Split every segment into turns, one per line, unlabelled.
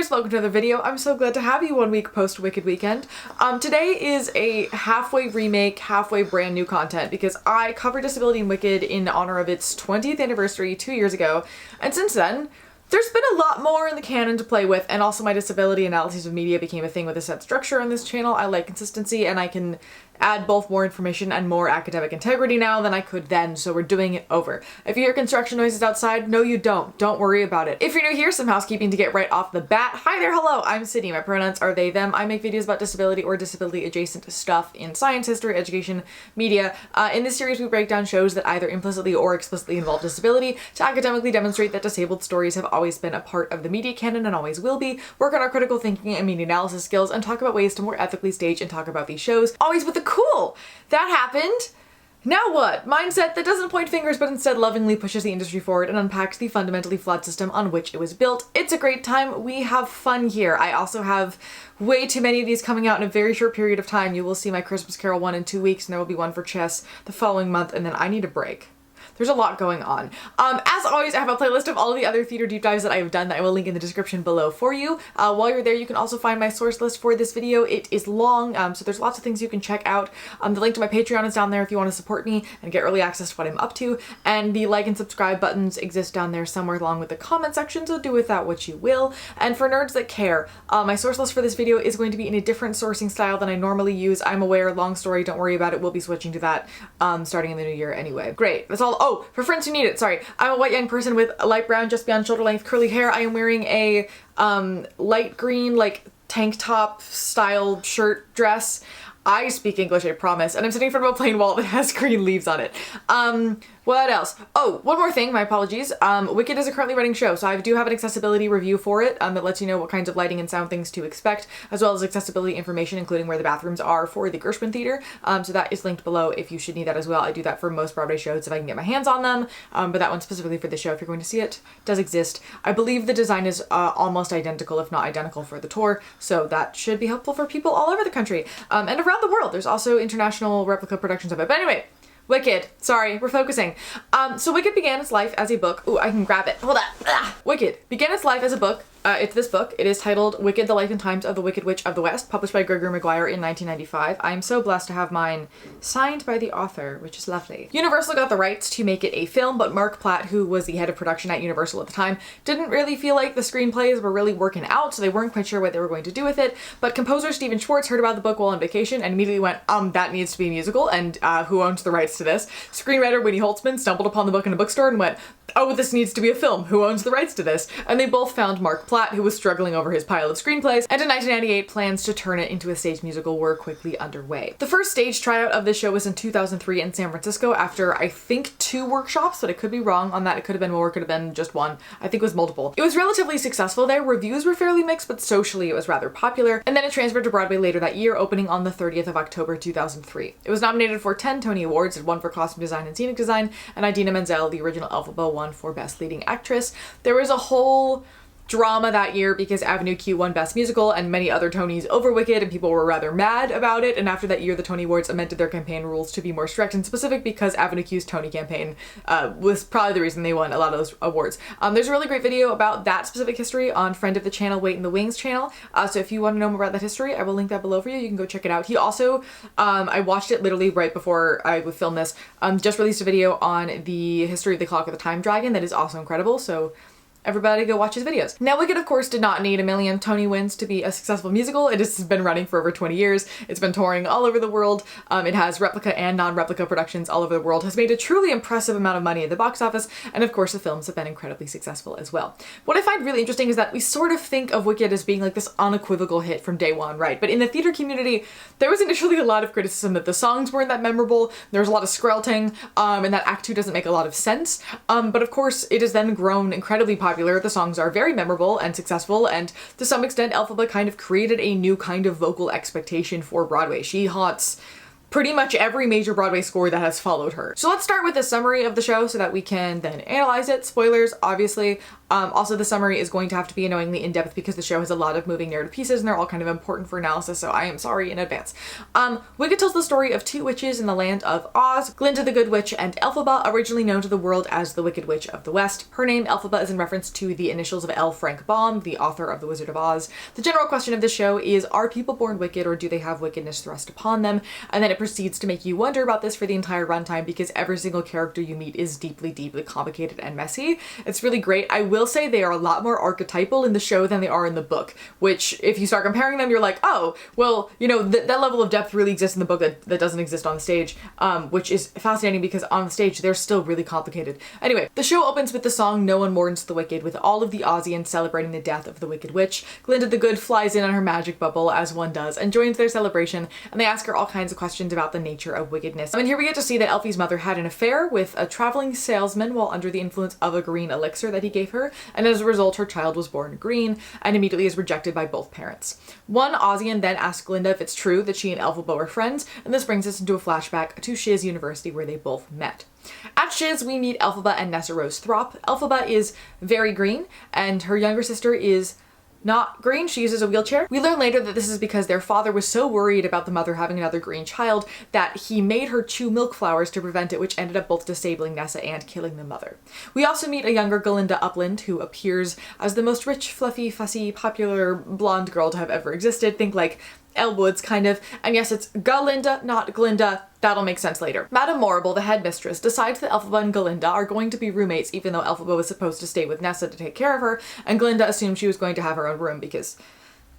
Wickeders, welcome to another video. I'm so glad to have you 1 week post Wicked weekend. Today is a halfway remake, halfway brand new content because I covered Disability in Wicked in honor of its 20th anniversary 2 years ago, and since then, there's been a lot more in the canon to play with, and also my disability analyses of media became a thing with a set structure on this channel. I like consistency, and I can add both more information and more academic integrity now than I could then, so we're doing it over. If you hear construction noises outside, no you don't. Don't worry about it. If you're new here, some housekeeping to get right off the bat. Hi there, hello, I'm Sydney. My pronouns are they, them. I make videos about disability or disability adjacent stuff in science, history, education, media. In this series, we break down shows that either implicitly or explicitly involve disability to academically demonstrate that disabled stories have always been a part of the media canon and always will be, work on our critical thinking and media analysis skills, and talk about ways to more ethically stage and talk about these shows, always with the cool. That happened. Now what? Mindset that doesn't point fingers but instead lovingly pushes the industry forward and unpacks the fundamentally flawed system on which it was built. It's a great time. We have fun here. I also have way too many of these coming out in a very short period of time. You will see my Christmas Carol one in 2 weeks, and there will be one for chess the following month, and then I need a break. There's a lot going on. As always, I have a playlist of all of the other theater deep dives that I have done that I will link in the description below for you. While you're there, you can also find my source list for this video. It is long, so there's lots of things you can check out. The link to my Patreon is down there if you want to support me and get early access to what I'm up to. And the like and subscribe buttons exist down there somewhere along with the comment section, so do with that what you will. And for nerds that care, my source list for this video is going to be in a different sourcing style than I normally use. I'm aware, long story, don't worry about it. We'll be switching to that starting in the new year anyway. Great, that's all. Oh, for friends who need it, sorry. I'm a white young person with light brown, just beyond shoulder length curly hair. I am wearing a light green, like tank top style shirt dress. I speak English, I promise. And I'm sitting in front of a plain wall that has green leaves on it. What else? Oh, one more thing, my apologies. Wicked is a currently running show, so I do have an accessibility review for it that lets you know what kinds of lighting and sound things to expect, as well as accessibility information, including where the bathrooms are for the Gershwin Theater. So that is linked below if you should need that as well. I do that for most Broadway shows if I can get my hands on them, but that one specifically for the show, if you're going to see it, does exist. I believe the design is almost identical, if not identical, for the tour, so that should be helpful for people all over the country and around the world. There's also international replica productions of it. But anyway, Wicked. Sorry, we're focusing. So Wicked began its life as a book. Ooh, I can grab it. Hold on. Wicked began its life as a book. It's this book. It is titled Wicked, The Life and Times of the Wicked Witch of the West, published by Gregory Maguire in 1995. I'm so blessed to have mine signed by the author, which is lovely. Universal got the rights to make it a film, but Mark Platt, who was the head of production at Universal at the time, didn't really feel like the screenplays were really working out, so they weren't quite sure what they were going to do with it. But composer Stephen Schwartz heard about the book while on vacation and immediately went, that needs to be a musical, and who owns the rights to this? Screenwriter Winnie Holtzman stumbled upon the book in a bookstore and went, oh, this needs to be a film. Who owns the rights to this? And they both found Mark Platt, who was struggling over his pile of screenplays, and in 1998, plans to turn it into a stage musical were quickly underway. The first stage tryout of this show was in 2003 in San Francisco after, I think, 2 workshops, but I could be wrong on that. It could have been more, it could have been just one. I think it was multiple. It was relatively successful there. Reviews were fairly mixed, but socially it was rather popular. And then it transferred to Broadway later that year, opening on the 30th of October 2003. It was nominated for 10 Tony Awards. It won for costume design and scenic design, and Idina Menzel, the original Elphaba, won for Best Leading Actress. There was a whole drama that year because Avenue Q won Best Musical and many other Tonys over Wicked, and people were rather mad about it. And after that year, the Tony Awards amended their campaign rules to be more strict and specific because Avenue Q's Tony campaign was probably the reason they won a lot of those awards. There's a really great video about that specific history on friend of the channel, Wait in the Wings channel. So if you want to know more about that history, I will link that below for you. You can go check it out. He also, I watched it literally right before I would film this, just released a video on the history of the Clock of the Time Dragon that is also incredible. So everybody go watch his videos. Now Wicked, of course, did not need a million Tony wins to be a successful musical. It has been running for over 20 years. It's been touring all over the world. It has replica and non-replica productions all over the world, has made a truly impressive amount of money at the box office, and of course the films have been incredibly successful as well. What I find really interesting is that we sort of think of Wicked as being like this unequivocal hit from day one, right? But in the theater community, there was initially a lot of criticism that the songs weren't that memorable, there was a lot of skrelting, and that Act 2 doesn't make a lot of sense. But of course, it has then grown incredibly popular. The songs are very memorable and successful, and to some extent Elphaba kind of created a new kind of vocal expectation for Broadway. She haunts pretty much every major Broadway score that has followed her. So let's start with a summary of the show so that we can then analyze it. Spoilers, obviously. Also, the summary is going to have to be annoyingly in-depth because the show has a lot of moving narrative pieces and they're all kind of important for analysis, so I am sorry in advance. Wicked tells the story of two witches in the land of Oz, Glinda the Good Witch and Elphaba, originally known to the world as the Wicked Witch of the West. Her name, Elphaba, is in reference to the initials of L. Frank Baum, the author of The Wizard of Oz. The general question of the show is, are people born wicked or do they have wickedness thrust upon them? And then it proceeds to make you wonder about this for the entire runtime because every single character you meet is deeply, deeply complicated and messy. It's really great. I will say they are a lot more archetypal in the show than they are in the book, which if you start comparing them, you're like, oh, well, you know, that level of depth really exists in the book that doesn't exist on the stage, which is fascinating because on the stage, they're still really complicated. Anyway, the show opens with the song No One Mourns the Wicked, with all of the Ozians celebrating the death of the Wicked Witch. Glinda the Good flies in on her magic bubble, as one does, and joins their celebration, and they ask her all kinds of questions about the nature of wickedness. And here we get to see that Elfie's mother had an affair with a traveling salesman while under the influence of a green elixir that he gave her, and as a result, her child was born green, and immediately is rejected by both parents. One Ozian then asks Glinda if it's true that she and Elphaba are friends, and this brings us into a flashback to Shiz University where they both met. At Shiz, we meet Elphaba and Nessa Rose Throp. Elphaba is very green, and her younger sister is not green. She uses a wheelchair. We learn later that this is because their father was so worried about the mother having another green child that he made her chew milk flowers to prevent it, which ended up both disabling Nessa and killing the mother. We also meet a younger Galinda Upland who appears as the most rich, fluffy, fussy, popular blonde girl to have ever existed. Think like Elle Woods, kind of. And yes, it's Galinda, not Glinda. That'll make sense later. Madame Morrible, the headmistress, decides that Elphaba and Galinda are going to be roommates even though Elphaba was supposed to stay with Nessa to take care of her, and Glinda assumed she was going to have her own room because,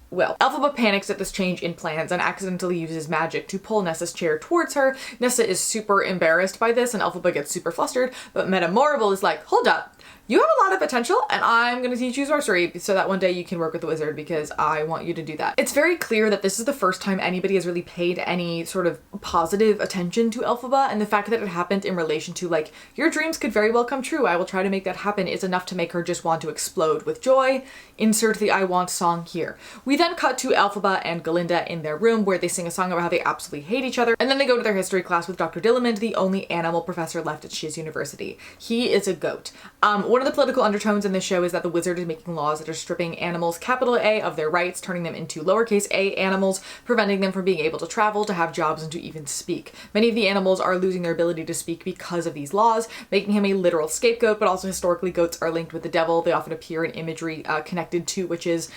well, Elphaba panics at this change in plans and accidentally uses magic to pull Nessa's chair towards her. Nessa is super embarrassed by this and Elphaba gets super flustered, but Madame Morrible is like, hold up. You have a lot of potential and I'm going to teach you sorcery so that one day you can work with the wizard because I want you to do that. It's very clear that this is the first time anybody has really paid any sort of positive attention to Elphaba, and the fact that it happened in relation to like, your dreams could very well come true, I will try to make that happen, is enough to make her just want to explode with joy. Insert the I want song here. We then cut to Elphaba and Galinda in their room where they sing a song about how they absolutely hate each other, and then they go to their history class with Dr. Dillamond, the only animal professor left at Shiz University. He is a goat. One of the political undertones in this show is that the wizard is making laws that are stripping animals, capital A, of their rights, turning them into lowercase a animals, preventing them from being able to travel, to have jobs, and to even speak. Many of the animals are losing their ability to speak because of these laws, making him a literal scapegoat, but also historically goats are linked with the devil. They often appear in imagery connected to witches,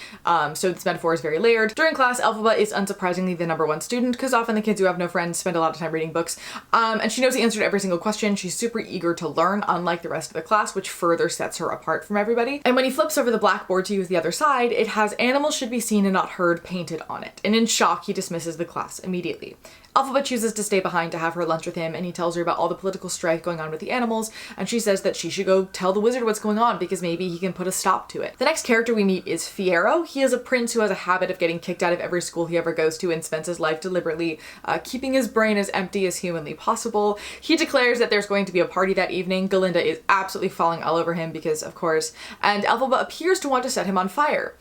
so this metaphor is very layered. During class, Elphaba is unsurprisingly the #1 student, because often the kids who have no friends spend a lot of time reading books, and she knows the answer to every single question. She's super eager to learn, unlike the rest of the class, which further sets her apart from everybody. And when he flips over the blackboard to use the other side, it has "animals should be seen and not heard" painted on it. And in shock, he dismisses the class immediately. Elphaba chooses to stay behind to have her lunch with him, and he tells her about all the political strife going on with the animals, and she says that she should go tell the wizard what's going on because maybe he can put a stop to it. The next character we meet is Fiyero. He is a prince who has a habit of getting kicked out of every school he ever goes to and spends his life deliberately keeping his brain as empty as humanly possible. He declares that there's going to be a party that evening. Galinda is absolutely falling all over him because, of course, and Elphaba appears to want to set him on fire.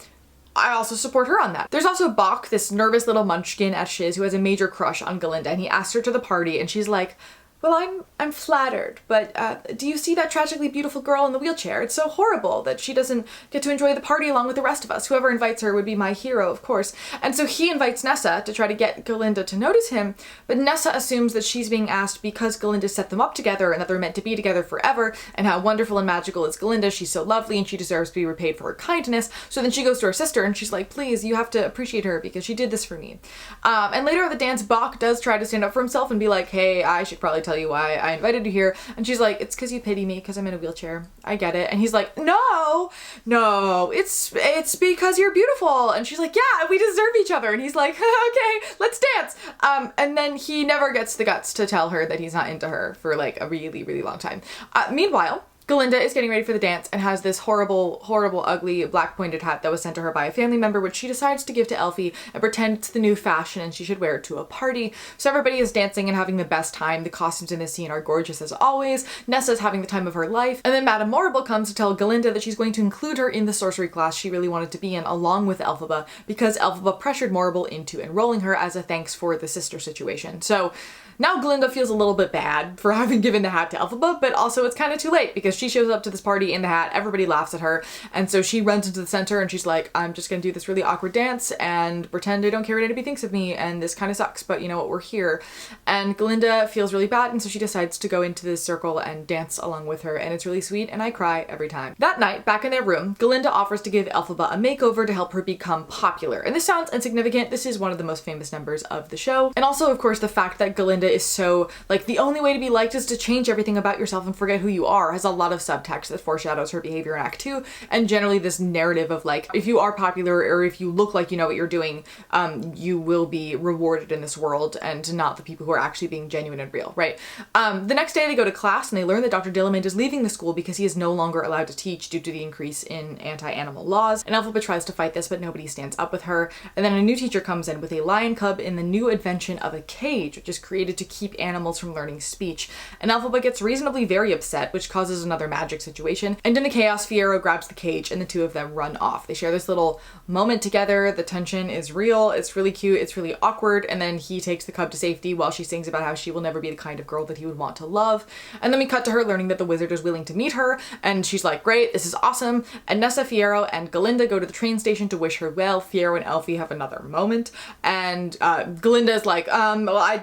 I also support her on that. There's also Bach, this nervous little munchkin at Shiz who has a major crush on Galinda, and he asks her to the party and she's like, well, I'm flattered, but do you see that tragically beautiful girl in the wheelchair? It's so horrible that she doesn't get to enjoy the party along with the rest of us. Whoever invites her would be my hero, of course. And so he invites Nessa to try to get Galinda to notice him, but Nessa assumes that she's being asked because Galinda set them up together and that they're meant to be together forever, and how wonderful and magical is Galinda. She's so lovely and she deserves to be repaid for her kindness. So then she goes to her sister and she's like, please, you have to appreciate her because she did this for me. And later at the dance, Bach does try to stand up for himself and be like, hey, I should probably tell you why I invited you here. And she's like, it's because you pity me because I'm in a wheelchair. I get it. And he's like, no, it's because you're beautiful. And she's like, yeah, we deserve each other. And he's like, okay, let's dance. And then he never gets the guts to tell her that he's not into her for like a really, really long time. Meanwhile, Galinda is getting ready for the dance and has this horrible, horrible, ugly black pointed hat that was sent to her by a family member, which she decides to give to Elfie and pretend it's the new fashion and she should wear it to a party. So everybody is dancing and having the best time. The costumes in this scene are gorgeous as always. Nessa's having the time of her life. And then Madame Morrible comes to tell Galinda that she's going to include her in the sorcery class she really wanted to be in along with Elphaba because Elphaba pressured Morrible into enrolling her as a thanks for the sister situation. So now Galinda feels a little bit bad for having given the hat to Elphaba, but also it's kind of too late because she shows up to this party in the hat, everybody laughs at her, and so she runs into the center and she's like, I'm just gonna do this really awkward dance and pretend I don't care what anybody thinks of me, and this kind of sucks, but you know what, we're here. And Glinda feels really bad, and so she decides to go into this circle and dance along with her, and it's really sweet, and I cry every time. That night, back in their room, Glinda offers to give Elphaba a makeover to help her become popular. And this sounds insignificant, this is one of the most famous numbers of the show. And also, of course, the fact that Glinda is so, like, the only way to be liked is to change everything about yourself and forget who you are, has a lot of subtext that foreshadows her behavior in Act 2, and generally this narrative of, like, if you are popular or if you look like you know what you're doing, you will be rewarded in this world, and not the people who are actually being genuine and real, right? The next day they go to class and they learn that Dr. Dillamond is leaving the school because he is no longer allowed to teach due to the increase in anti-animal laws, and Elphaba tries to fight this, but nobody stands up with her. And then a new teacher comes in with a lion cub in the new invention of a cage, which is created to keep animals from learning speech. And Elphaba gets reasonably very upset, which causes another magic situation. And in the chaos, Fiyero grabs the cage and the two of them run off. They share this little moment together. The tension is real. It's really cute. It's really awkward. And then he takes the cub to safety while she sings about how she will never be the kind of girl that he would want to love. And then we cut to her learning that the wizard is willing to meet her. And she's like, great, this is awesome. And Nessa, Fiyero, and Galinda go to the train station to wish her well. Fiyero and Elfie have another moment. And Galinda is like,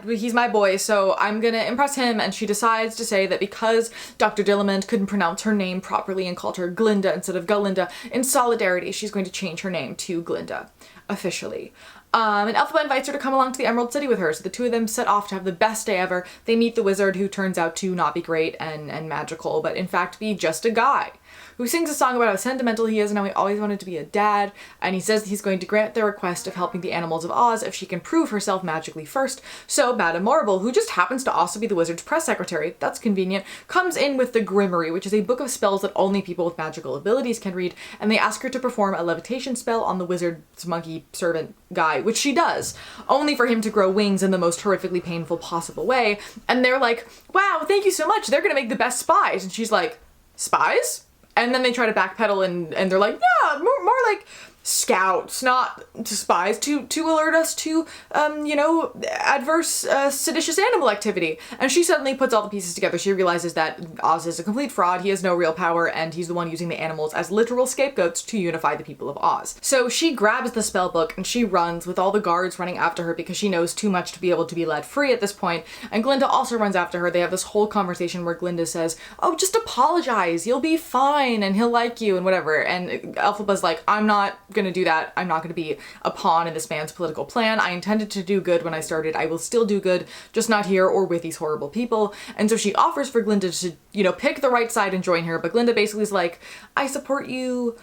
he's my boy, so I'm gonna impress him. And she decides to say that because Dr. Dillamond couldn't pronounce her name properly and called her Glinda instead of Galinda, in solidarity, she's going to change her name to Glinda, officially. And Elphaba invites her to come along to the Emerald City with her, so the two of them set off to have the best day ever. They meet the wizard, who turns out to not be great and magical, but in fact be just a guy, who sings a song about how sentimental he is and how he always wanted to be a dad, and he says he's going to grant their request of helping the animals of Oz if she can prove herself magically first. So Madame Morrible, who just happens to also be the wizard's press secretary, that's convenient, comes in with the Grimoire, which is a book of spells that only people with magical abilities can read, and they ask her to perform a levitation spell on the wizard's monkey servant guy, which she does, only for him to grow wings in the most horrifically painful possible way. And they're like, wow, thank you so much, they're gonna make the best spies. And she's like, spies? And then they try to backpedal and they're like, yeah, more like scouts, not to spies, to alert us to, adverse, seditious animal activity. And she suddenly puts all the pieces together. She realizes that Oz is a complete fraud, he has no real power, and he's the one using the animals as literal scapegoats to unify the people of Oz. So she grabs the spell book and she runs, with all the guards running after her because she knows too much to be able to be let free at this point. And Glinda also runs after her. They have this whole conversation where Glinda says, oh, just apologize, you'll be fine, and he'll like you, and whatever. And Elphaba's like, I'm not gonna do that. I'm not gonna be a pawn in this man's political plan. I intended to do good when I started. I will still do good, just not here or with these horrible people. And so she offers for Glinda to, pick the right side and join her, but Glinda basically is like, I support you.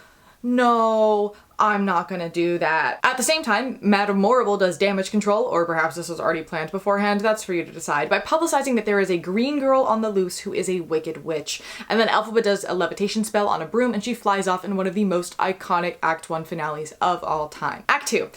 No, I'm not gonna do that. At the same time, Madame Morrible does damage control, or perhaps this was already planned beforehand, that's for you to decide, by publicizing that there is a green girl on the loose who is a wicked witch. And then Elphaba does a levitation spell on a broom and she flies off in one of the most iconic Act 1 finales of all time. Act 2.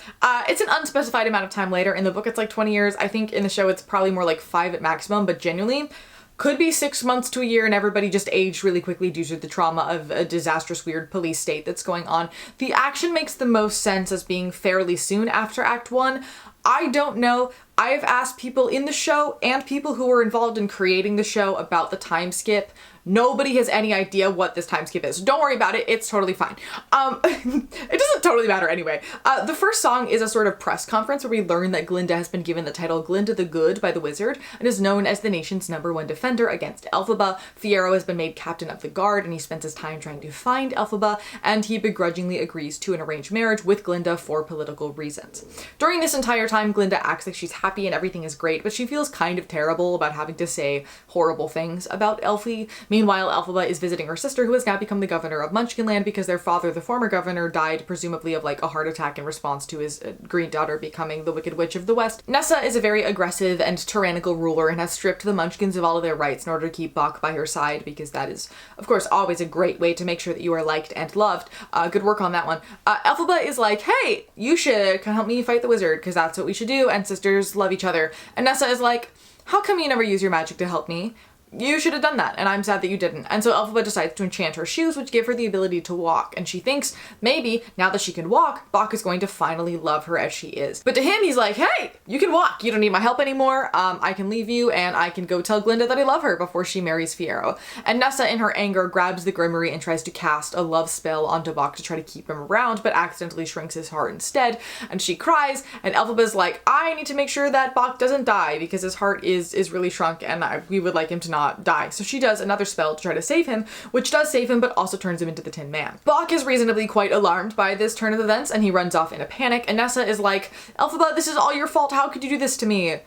It's an unspecified amount of time later. In the book it's like 20 years. I think in the show it's probably more like 5 at maximum, but genuinely, could be 6 months to a year, and everybody just aged really quickly due to the trauma of a disastrous, weird police state that's going on. The action makes the most sense as being fairly soon after Act 1. I don't know. I've asked people in the show and people who were involved in creating the show about the time skip. Nobody has any idea what this time skip is. Don't worry about it, it's totally fine. It doesn't totally matter anyway. The first song is a sort of press conference where we learn that Glinda has been given the title Glinda the Good by the wizard and is known as the nation's #1 defender against Elphaba. Fiyero has been made captain of the guard and he spends his time trying to find Elphaba, and he begrudgingly agrees to an arranged marriage with Glinda for political reasons. During this entire time, Glinda acts like she's happy and everything is great, but she feels kind of terrible about having to say horrible things about Elfie. Meanwhile, Elphaba is visiting her sister, who has now become the governor of Munchkinland because their father, the former governor, died presumably of like a heart attack in response to his green daughter becoming the Wicked Witch of the West. Nessa is a very aggressive and tyrannical ruler and has stripped the Munchkins of all of their rights in order to keep Bok by her side, because that is, of course, always a great way to make sure that you are liked and loved. Good work on that one. Elphaba is like, hey, you should come help me fight the wizard, because that's what we should do, and sisters love each other. And Nessa is like, how come you never use your magic to help me? you should have done that, and I'm sad that you didn't. And so Elphaba decides to enchant her shoes, which give her the ability to walk, and she thinks maybe now that she can walk, Bach is going to finally love her as she is. But to him, he's like, hey, you can walk, you don't need my help anymore, I can leave you, and I can go tell Glinda that I love her before she marries Fiyero. And Nessa, in her anger, grabs the Grimoire and tries to cast a love spell onto Bach to try to keep him around, but accidentally shrinks his heart instead, and she cries, and Elphaba's like, I need to make sure that Bach doesn't die, because his heart is really shrunk, and we would like him to not die. So she does another spell to try to save him, which does save him, but also turns him into the Tin Man. Bach is reasonably quite alarmed by this turn of events, and he runs off in a panic, and Nessa is like, Elphaba, this is all your fault, how could you do this to me?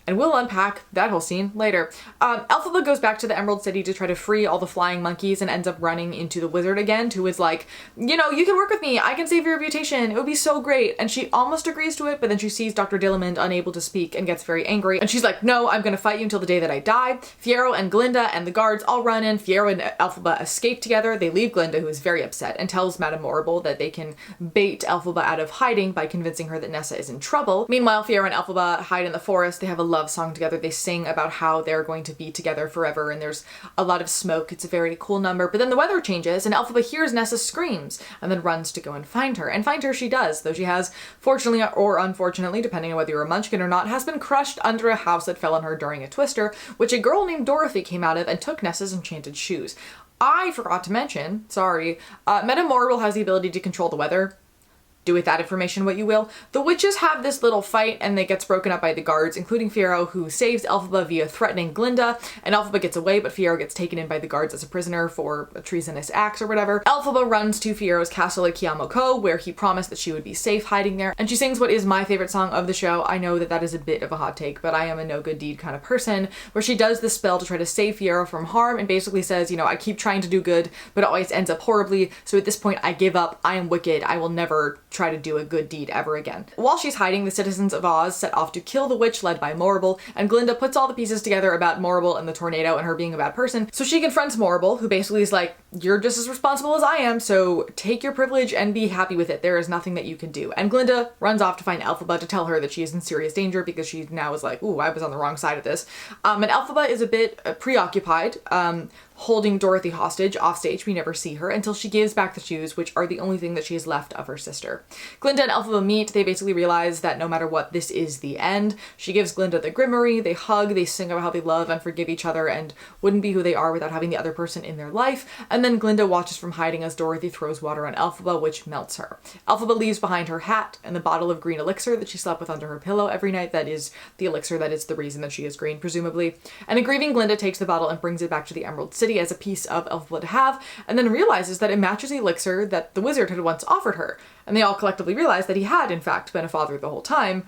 And we'll unpack that whole scene later. Elphaba goes back to the Emerald City to try to free all the flying monkeys and ends up running into the wizard again, who is like, you know, you can work with me, I can save your reputation, it would be so great. And she almost agrees to it, but then she sees Dr. Dillamond unable to speak and gets very angry. And she's like, no, I'm gonna fight you until the day that I die. Fiyero and Glinda and the guards all run in. Fiyero and Elphaba escape together. They leave Glinda, who is very upset, and tells Madame Morrible that they can bait Elphaba out of hiding by convincing her that Nessa is in trouble. Meanwhile, Fiyero and Elphaba hide in the forest. They have a love song together. They sing about how they're going to be together forever, and there's a lot of smoke. It's a very cool number, but then the weather changes and Elphaba hears Nessa's screams and then runs to go and find her. And find her she does, though she has, fortunately or unfortunately, depending on whether you're a munchkin or not, has been crushed under a house that fell on her during a twister, which a girl named Dorothy came out of and took Nessa's enchanted shoes. I forgot to mention, sorry, Madame Morrible has the ability to control the weather. Do with that information what you will. The witches have this little fight and it gets broken up by the guards, including Fiyero, who saves Elphaba via threatening Glinda, and Elphaba gets away, but Fiyero gets taken in by the guards as a prisoner for a treasonous act or whatever. Elphaba runs to Fiero's castle at Kiamoko, where he promised that she would be safe hiding there, and she sings what is my favorite song of the show. I know that that is a bit of a hot take, but I am a no good deed kind of person, where she does this spell to try to save Fiyero from harm and basically says, you know, I keep trying to do good, but it always ends up horribly, so at this point I give up, I am wicked, I will never try to do a good deed ever again. While she's hiding, the citizens of Oz set off to kill the witch led by Morrible, and Glinda puts all the pieces together about Morrible and the tornado and her being a bad person, so she confronts Morrible, who basically is like, you're just as responsible as I am, so take your privilege and be happy with it. There is nothing that you can do. And Glinda runs off to find Elphaba to tell her that she is in serious danger because she now is like, ooh, I was on the wrong side of this. And Elphaba is a bit preoccupied, holding Dorothy hostage offstage. We never see her until she gives back the shoes, which are the only thing that she has left of her sister. Glinda and Elphaba meet. They basically realize that no matter what, this is the end. She gives Glinda the Grimoire, they hug, they sing about how they love and forgive each other and wouldn't be who they are without having the other person in their life, and then Glinda watches from hiding as Dorothy throws water on Elphaba, which melts her. Elphaba leaves behind her hat and the bottle of green elixir that she slept with under her pillow every night. That is the elixir that is the reason that she is green, presumably. And a grieving Glinda takes the bottle and brings it back to the Emerald City as a piece of Elphaba to have, and then realizes that it matches the elixir that the wizard had once offered her. And they all collectively realize that he had, in fact, been a father the whole time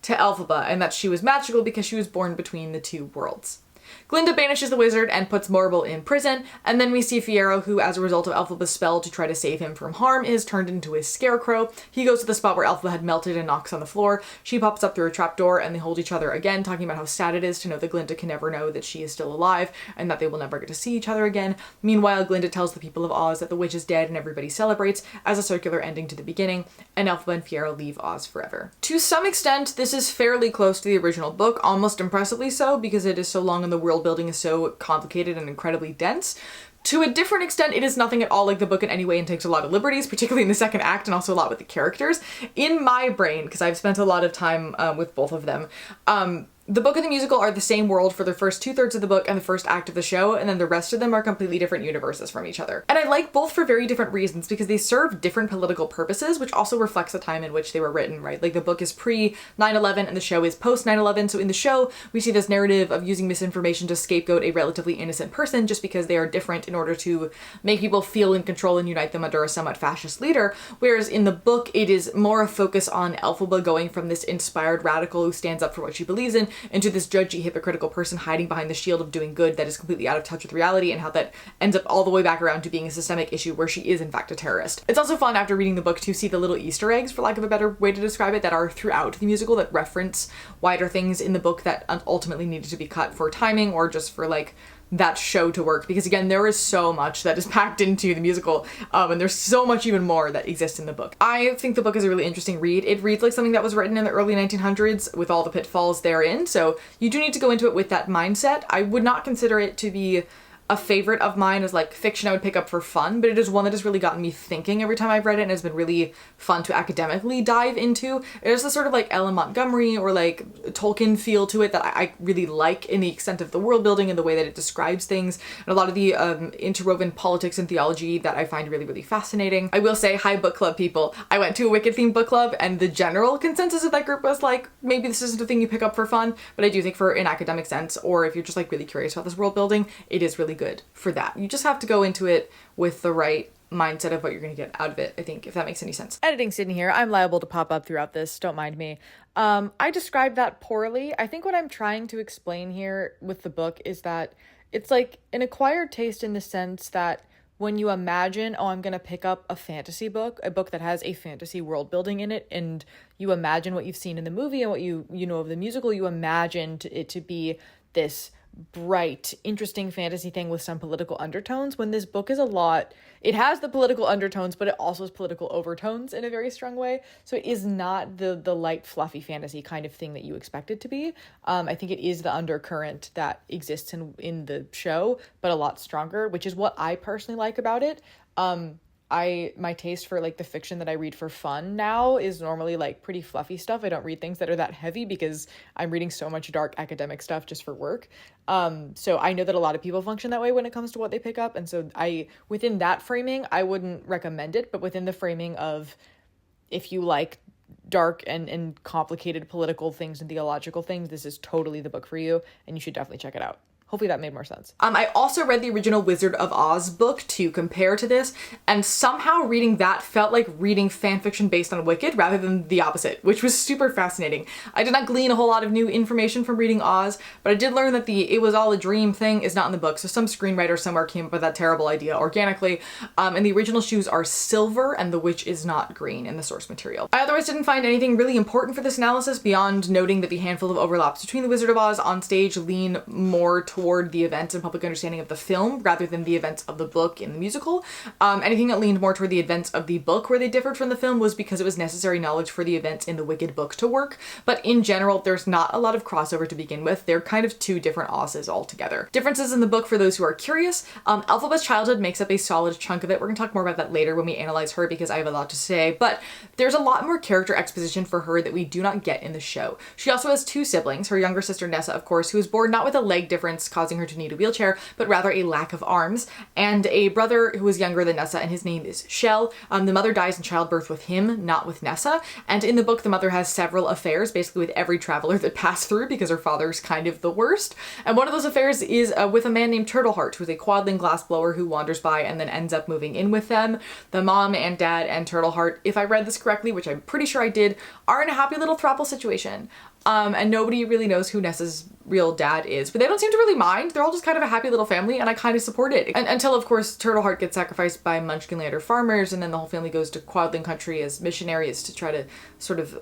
to Elphaba, and that she was magical because she was born between the two worlds. Glinda banishes the wizard and puts Morrible in prison, and then we see Fiyero, who, as a result of Elphaba's spell to try to save him from harm, is turned into a scarecrow. He goes to the spot where Elphaba had melted and knocks on the floor. She pops up through a trapdoor, and they hold each other again, talking about how sad it is to know that Glinda can never know that she is still alive, and that they will never get to see each other again. Meanwhile, Glinda tells the people of Oz that the witch is dead, and everybody celebrates, as a circular ending to the beginning, and Elphaba and Fiyero leave Oz forever. To some extent, this is fairly close to the original book, almost impressively so, because it is so long and the world building is so complicated and incredibly dense. To a different extent, it is nothing at all like the book in any way and takes a lot of liberties, particularly in the second act and also a lot with the characters. In my brain, because I've spent a lot of time with both of them, the book and the musical are the same world for the first 2/3 of the book and the first act of the show, and then the rest of them are completely different universes from each other. And I like both for very different reasons, because they serve different political purposes, which also reflects the time in which they were written, right? Like the book is pre-9/11 and the show is post-9/11, so in the show we see this narrative of using misinformation to scapegoat a relatively innocent person just because they are different in order to make people feel in control and unite them under a somewhat fascist leader, whereas in the book it is more a focus on Elphaba going from this inspired radical who stands up for what she believes in into this judgy, hypocritical person hiding behind the shield of doing good that is completely out of touch with reality, and how that ends up all the way back around to being a systemic issue where she is in fact a terrorist. It's also fun after reading the book to see the little Easter eggs, for lack of a better way to describe it, that are throughout the musical that reference wider things in the book that ultimately needed to be cut for timing or just for like that show to work, because again, there is so much that is packed into the musical, and there's so much even more that exists in the book. I think the book is a really interesting read. It reads like something that was written in the early 1900s with all the pitfalls therein, so you do need to go into it with that mindset. I would not consider it to be a favorite of mine as like fiction I would pick up for fun, but it is one that has really gotten me thinking every time I've read it, and has been really fun to academically dive into. There's this sort of like Ellen Montgomery or like Tolkien feel to it that I really like, in the extent of the world building and the way that it describes things, and a lot of the interwoven politics and theology that I find really, really fascinating. I will say, hi book club people, I went to a Wicked themed book club, and the general consensus of that group was like, maybe this isn't a thing you pick up for fun, but I do think for an academic sense, or if you're just like really curious about this world building, it is really good for that. You just have to go into it with the right mindset of what you're going to get out of it, I think, if that makes any sense. Editing Sydney here. I'm liable to pop up throughout this, don't mind me. I described that poorly. I think what I'm trying to explain here with the book is that it's like an acquired taste, in the sense that when you imagine, oh, I'm going to pick up a fantasy book, a book that has a fantasy world building in it, and you imagine what you've seen in the movie and what you know of the musical, you imagine it to be this bright, interesting fantasy thing with some political undertones, when this book is it has the political undertones, but it also has political overtones in a very strong way. So it is not the light, fluffy fantasy kind of thing that you expect it to be. I think it is the undercurrent that exists in the show, but a lot stronger, which is what I personally like about it. My taste for like the fiction that I read for fun now is normally like pretty fluffy stuff. I don't read things that are that heavy because I'm reading so much dark academic stuff just for work. So I know that a lot of people function that way when it comes to what they pick up. And so within that framing, I wouldn't recommend it, but within the framing of, if you like dark and complicated political things and theological things, this is totally the book for you, and you should definitely check it out. Hopefully that made more sense. I also read the original Wizard of Oz book to compare to this, and somehow reading that felt like reading fanfiction based on Wicked rather than the opposite, which was super fascinating. I did not glean a whole lot of new information from reading Oz, but I did learn that the "it was all a dream" thing is not in the book, so some screenwriter somewhere came up with that terrible idea organically, and the original shoes are silver and the witch is not green in the source material. I otherwise didn't find anything really important for this analysis beyond noting that the handful of overlaps between the Wizard of Oz on stage lean more toward the events and public understanding of the film rather than the events of the book in the musical. Anything that leaned more toward the events of the book where they differed from the film was because it was necessary knowledge for the events in the Wicked book to work. But in general, there's not a lot of crossover to begin with. They're kind of two different Oz's altogether. Differences in the book for those who are curious. Elphaba's childhood makes up a solid chunk of it. We're going to talk more about that later when we analyze her, because I have a lot to say, but there's a lot more character exposition for her that we do not get in the show. She also has two siblings, her younger sister Nessa, of course, who was born not with a leg difference causing her to need a wheelchair, but rather a lack of arms, and a brother who is younger than Nessa, and his name is Shell. The mother dies in childbirth with him, not with Nessa, and in the book the mother has several affairs, basically with every traveler that passed through, because her father's kind of the worst, and one of those affairs is with a man named Turtleheart, who's a quadling glassblower who wanders by and then ends up moving in with them. The mom and dad and Turtleheart, if I read this correctly, which I'm pretty sure I did, are in a happy little throuple situation. And nobody really knows who Nessa's real dad is, but they don't seem to really mind. They're all just kind of a happy little family, and I kind of support it. Until, of course, Turtleheart gets sacrificed by Munchkinlander farmers, and then the whole family goes to Quadling Country as missionaries to try to sort of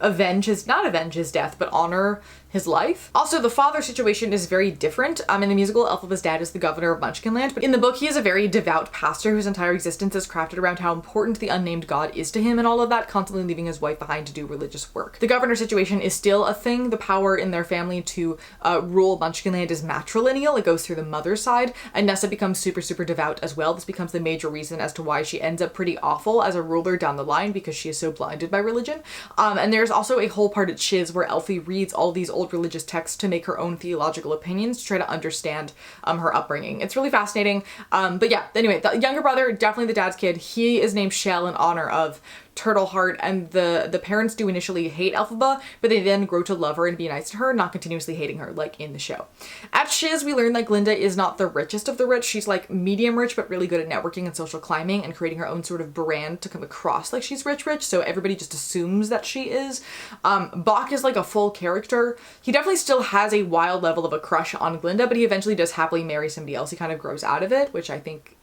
not avenge his death, but honor his life. Also, the father situation is very different. In the musical, Elphaba's dad is the governor of Munchkinland, but in the book he is a very devout pastor whose entire existence is crafted around how important the unnamed god is to him and all of that, constantly leaving his wife behind to do religious work. The governor situation is still a thing. The power in their family to rule Munchkinland is matrilineal. It goes through the mother's side, and Nessa becomes super, super devout as well. This becomes the major reason as to why she ends up pretty awful as a ruler down the line, because she is so blinded by religion. And there's also a whole part at Shiz where Elfie reads all these old religious texts to make her own theological opinions to try to understand her upbringing. It's really fascinating. But yeah, anyway, the younger brother, definitely the dad's kid, he is named Shell in honor of Turtleheart, and the parents do initially hate Elphaba, but they then grow to love her and be nice to her, not continuously hating her like in the show. At Shiz, we learn that Glinda is not the richest of the rich. She's like medium rich, but really good at networking and social climbing and creating her own sort of brand to come across like she's rich, so everybody just assumes that she is. Bach is like a full character. He definitely still has a wild level of a crush on Glinda, but he eventually does happily marry somebody else. He kind of grows out of it, which I think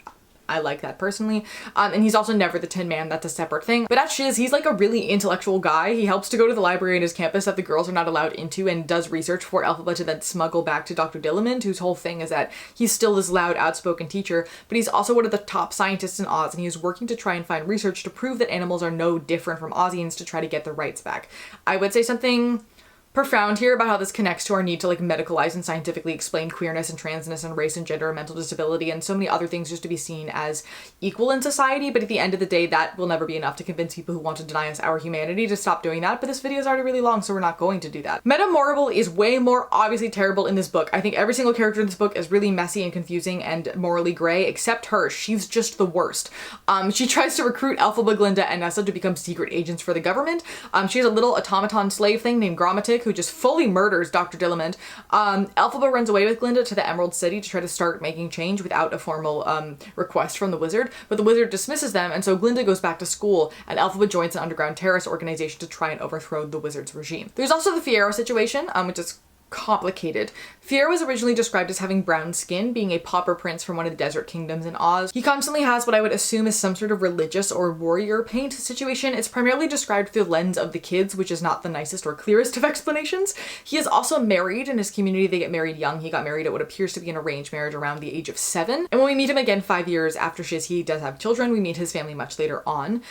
I like that personally. And he's also never the Tin Man. That's a separate thing. But at Shiz, he's like a really intellectual guy. He helps to go to the library in his campus that the girls are not allowed into and does research for Elphaba to then smuggle back to Dr. Dillamond, whose whole thing is that he's still this loud, outspoken teacher, but he's also one of the top scientists in Oz, and he is working to try and find research to prove that animals are no different from Ozians to try to get their rights back. I would say something profound here about how this connects to our need to like medicalize and scientifically explain queerness and transness and race and gender and mental disability and so many other things just to be seen as equal in society. But at the end of the day, that will never be enough to convince people who want to deny us our humanity to stop doing that. But this video is already really long, so we're not going to do that. Metamorable is way more obviously terrible in this book. I think every single character in this book is really messy and confusing and morally gray, except her. She's just the worst. She tries to recruit Elphaba, Glinda, and Nessa to become secret agents for the government. She has a little automaton slave thing named Grammatic who just fully murders Dr. Dillamond. Elphaba runs away with Glinda to the Emerald City to try to start making change without a formal request from the wizard, but the wizard dismisses them, and so Glinda goes back to school, and Elphaba joins an underground terrorist organization to try and overthrow the wizard's regime. There's also the Fiyero situation, which is complicated. Fiyero was originally described as having brown skin, being a pauper prince from one of the desert kingdoms in Oz. He constantly has what I would assume is some sort of religious or warrior paint situation. It's primarily described through the lens of the kids, which is not the nicest or clearest of explanations. He is also married. In his community, they get married young. He got married at what appears to be an arranged marriage around the age of 7. And when we meet him again 5 years after Shiz, he does have children. We meet his family much later on,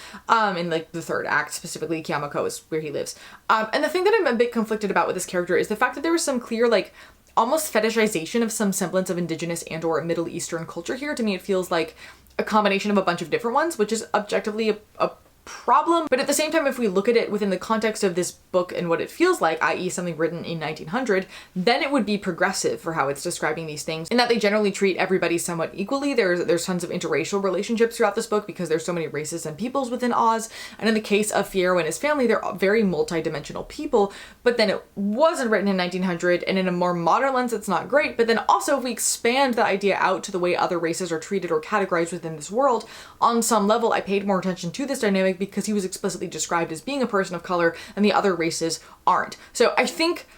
in like the 3rd act, specifically Kiamako is where he lives. And the thing that I'm a bit conflicted about with this character is the fact that there was some clear like almost fetishization of some semblance of indigenous and or Middle Eastern culture here. To me, it feels like a combination of a bunch of different ones, which is objectively a problem. But at the same time, if we look at it within the context of this book and what it feels like, i.e. something written in 1900, then it would be progressive for how it's describing these things, in that they generally treat everybody somewhat equally. There's tons of interracial relationships throughout this book because there's so many races and peoples within Oz. And in the case of Fiyero and his family, they're very multi-dimensional people, but then it wasn't written in 1900, and in a more modern lens, it's not great. But then also, if we expand the idea out to the way other races are treated or categorized within this world, on some level, I paid more attention to this dynamic because he was explicitly described as being a person of color and the other races aren't. So I think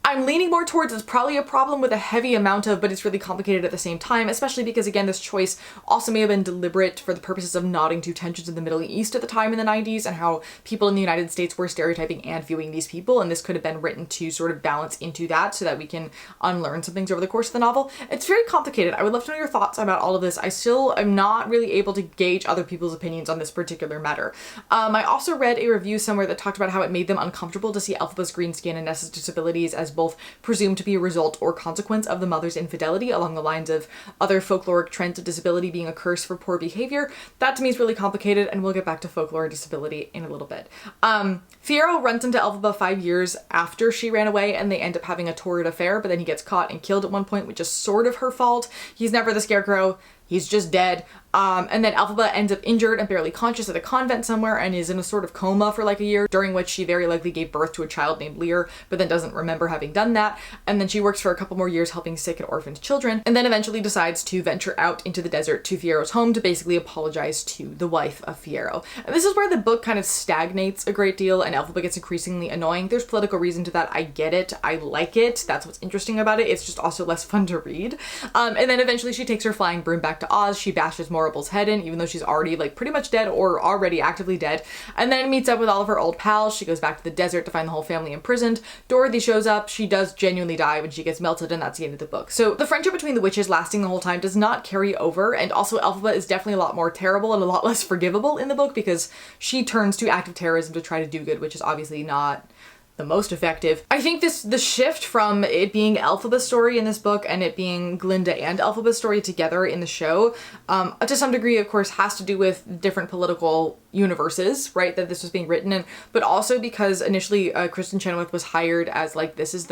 I'm leaning more towards it's probably a problem with a heavy amount of, but it's really complicated at the same time, especially because, again, this choice also may have been deliberate for the purposes of nodding to tensions in the Middle East at the time in the 90s and how people in the United States were stereotyping and viewing these people, and this could have been written to sort of balance into that so that we can unlearn some things over the course of the novel. It's very complicated. I would love to know your thoughts about all of this. I still am not really able to gauge other people's opinions on this particular matter. I also read a review somewhere that talked about how it made them uncomfortable to see Elphaba's green skin and Nessa's disabilities as both presumed to be a result or consequence of the mother's infidelity, along the lines of other folkloric trends of disability being a curse for poor behavior. That to me is really complicated, and we'll get back to folklore and disability in a little bit. Fiyero runs into Elphaba 5 years after she ran away, and they end up having a torrid affair, but then he gets caught and killed at one point, which is sort of her fault. He's never the Scarecrow. He's just dead. And then Elphaba ends up injured and barely conscious at a convent somewhere and is in a sort of coma for like a year, during which she very likely gave birth to a child named Lear, but then doesn't remember having done that. And then she works for a couple more years helping sick and orphaned children, and then eventually decides to venture out into the desert to Fiero's home to basically apologize to the wife of Fiyero. And this is where the book kind of stagnates a great deal and Elphaba gets increasingly annoying. There's political reason to that. I get it. I like it. That's what's interesting about it. It's just also less fun to read. And then eventually she takes her flying broom back to Oz. She bashes Morable's head in, even though she's already like pretty much dead or already actively dead, and then meets up with all of her old pals. She goes back to the desert to find the whole family imprisoned. Dorothy shows up. She does genuinely die when she gets melted, and that's the end of the book. So the friendship between the witches lasting the whole time does not carry over, and also Elphaba is definitely a lot more terrible and a lot less forgivable in the book because she turns to active terrorism to try to do good, which is obviously not the most effective. I think the shift from it being Elphaba's story in this book and it being Glinda and Elphaba's story together in the show, to some degree, of course, has to do with different political universes, right, that this was being written in, but also because initially Kristen Chenoweth was hired as like, this is